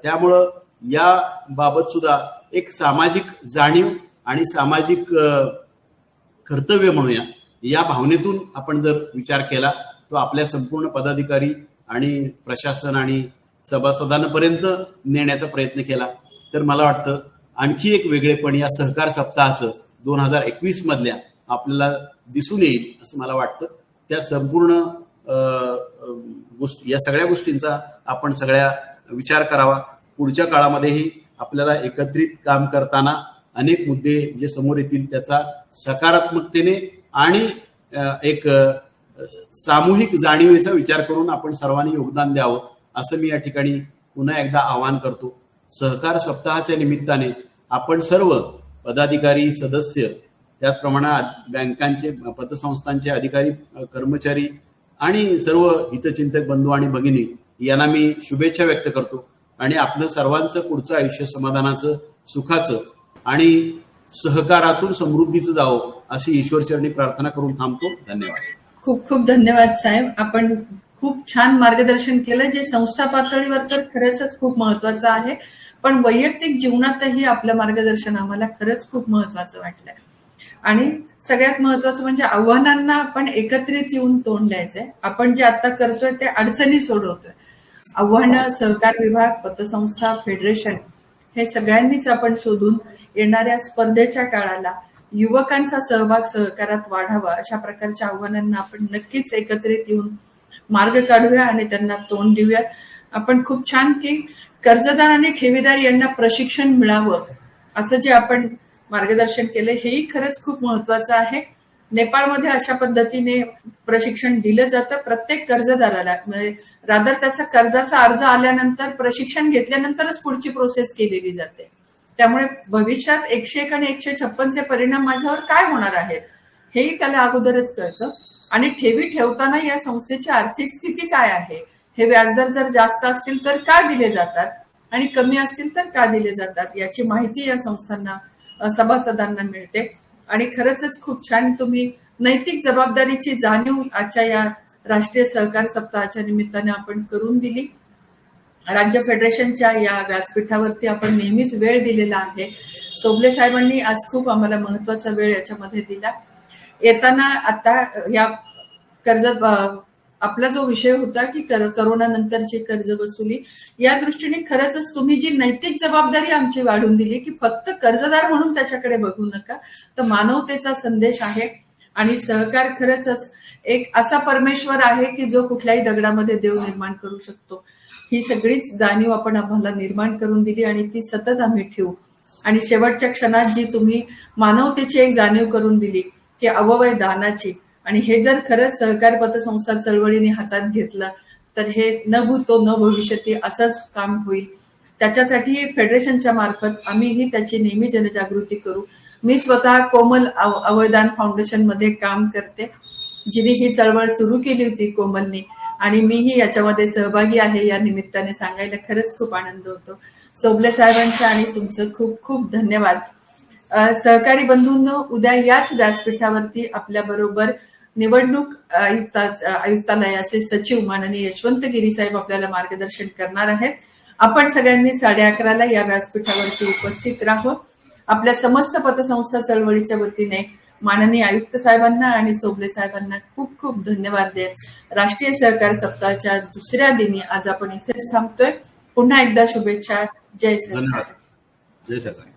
त्यामुळं या बाबत सुद्धा एक सामाजिक जाणीव आणि सामाजिक कर्तव्य म्हणूया या भावनेतून आपण जर विचार केला तो आपल्या संपूर्ण पदाधिकारी आणि प्रशासन आणि सभासदांपर्यंत नेण्याचा प्रयत्न केला तर मला वाटतं आणखी एक वेगळेपण या सहकार सप्ताहाचं 2021 मधल्या आपल्याला दिसून येईल असं मला वाटतं. त्या संपूर्ण गोष्टी, या सगळ्या गोष्टींचा आपण सगळ्या विचार करावा. पुढच्या काळामध्येही आपल्याला एकत्रित काम करताना अनेक मुद्दे जे समोर येतील त्याचा सकारात्मकतेने आणि एक सामूहिक जाणीवेचा विचार करून आपण सर्वांनी योगदान द्यावं असं मी या ठिकाणी पुन्हा एकदा आवाहन करतो. सहकार सप्ताहाच्या निमित्ताने आपण सर्व पदाधिकारी, सदस्य, त्याचप्रमाणे बँकांचे, पतसंस्थांचे अधिकारी, कर्मचारी आणि सर्व हितचिंतक बंधू आणि भगिनी यांना मी शुभेच्छा व्यक्त करतो आणि आपलं सर्वांचं पुढचं आयुष्य समाधानाचं, सुखाचं आणि सहकारातून समृद्धीचं जावं अशी ईश्वरचरणी प्रार्थना करून थांबतो. धन्यवाद. खूप खूप धन्यवाद साहेब. आपण खूप छान मार्गदर्शन केलं, जे संस्था पातळीवर तर खरंच खूप महत्वाचं आहे, पण वैयक्तिक जीवनातही आपलं मार्गदर्शन आम्हाला खरंच खूप महत्वाचं वाटलंय. आणि सगळ्यात महत्वाचं म्हणजे आव्हानांना आपण एकत्रित येऊन तोंड द्यायचंय. आपण जे आता करतोय ते अडचणी सोडवतोय. आव्हानं सहकार विभाग, पतसंस्था, फेडरेशन हे सगळ्यांनीच आपण शोधून येणाऱ्या स्पर्धेच्या काळाला युवकांचा सहभाग सहकारात वाढावा, अशा प्रकारच्या आव्हानांना आपण नक्कीच एकत्रित येऊन मार्ग काढूया आणि त्यांना तोंड देऊया. आपण खूप छान की कर्जदार आणि ठेवीदार यांना प्रशिक्षण मिळावं असं जे आपण मार्गदर्शन केलं, हेही खरंच खूप महत्वाचं आहे. नेपाळमध्ये अशा पद्धतीने प्रशिक्षण दिलं जातं प्रत्येक कर्जदाराला. म्हणजे रादर त्याचा कर्जाचा अर्ज आल्यानंतर प्रशिक्षण घेतल्यानंतरच पुढची प्रोसेस केलेली जाते. त्यामुळे भविष्यात 101 आणि 156चे परिणाम माझ्यावर काय होणार आहेत हेही त्याला अगोदरच कळतं. आणि ठेवी ठेवताना या संस्थेची आर्थिक स्थिती काय आहे, हे व्याजदर जर जास्त असतील तर का दिले जातात आणि कमी असतील तर का दिले जातात, याची माहिती या संस्थांना सभासदांना मिळते. आणि खरंच खूप छान तुम्ही नैतिक जबाबदारीची जाणीव आजच्या या राष्ट्रीय सहकार सप्ताहाच्या निमित्ताने आपण करून दिली. राज्य फेडरेशनच्या या व्यासपीठावरती आपण नेहमीच वेळ दिलेला आहे. सोबले साहेबांनी आज खूप आम्हाला महत्वाचा वेळ याच्यामध्ये दिला. येताना आता या कर्ज आपला जो विषय होता की करोना नंतरची कर्ज वसुली, या दृष्टीने खरंच तुम्ही जी नैतिक जबाबदारी आमची वाढून दिली की फक्त कर्जदार म्हणून त्याच्याकडे बघू नका, तर मानवतेचा संदेश आहे. आणि सहकार खरंच एक असा परमेश्वर आहे की जो कुठल्याही दगडामध्ये देव निर्माण करू शकतो. ही सगळीच जाणीव आपण आम्हाला निर्माण करून दिली आणि ती सतत आम्ही ठेवू. आणि शेवटच्या क्षणात जी तुम्ही मानवतेची एक जाणीव करून दिली की अवयव दानाची, आणि हे जर खरंच सहकार पतसंस्था चळवळीने हातात घेतलं तर हे न भूतो न भविष्यती असंच काम होईल. त्याच्यासाठी फेडरेशनच्या मार्फत आम्हीही त्याची नेहमी जनजागृती करू. मी स्वतः कोमल अवयदान फाउंडेशन मध्ये काम करते, जिने ही चळवळ सुरू केली होती कोमलनी, आणि मीही याच्यामध्ये सहभागी आहे. या निमित्ताने सांगायला खरंच खूप आनंद होतो. सोबले साहेबांचा आणि तुमचं खूप खूप धन्यवाद. सहकारी बंधूंनो, उद्या याच व्यासपीठावरती आपल्या बरोबर निवडणूक आयुक्तालयाचे सचिव माननीय यशवंत गिरी साहेब आपल्याला मार्गदर्शन करणार आहेत. आपण सगळ्यांनी 11:30ला या व्यासपीठावरती उपस्थित राहू. आपल्या समस्त पतसंस्था चळवळीच्या वतीने माननीय आयुक्त साहेबांना आणि सोबले साहेबांना खूप खूप धन्यवाद देत राष्ट्रीय सहकार सप्ताहाच्या दुसऱ्या दिनी आज आपण इथेच थांबतोय. पुन्हा एकदा शुभेच्छा. जय सहकार. जय सहकार.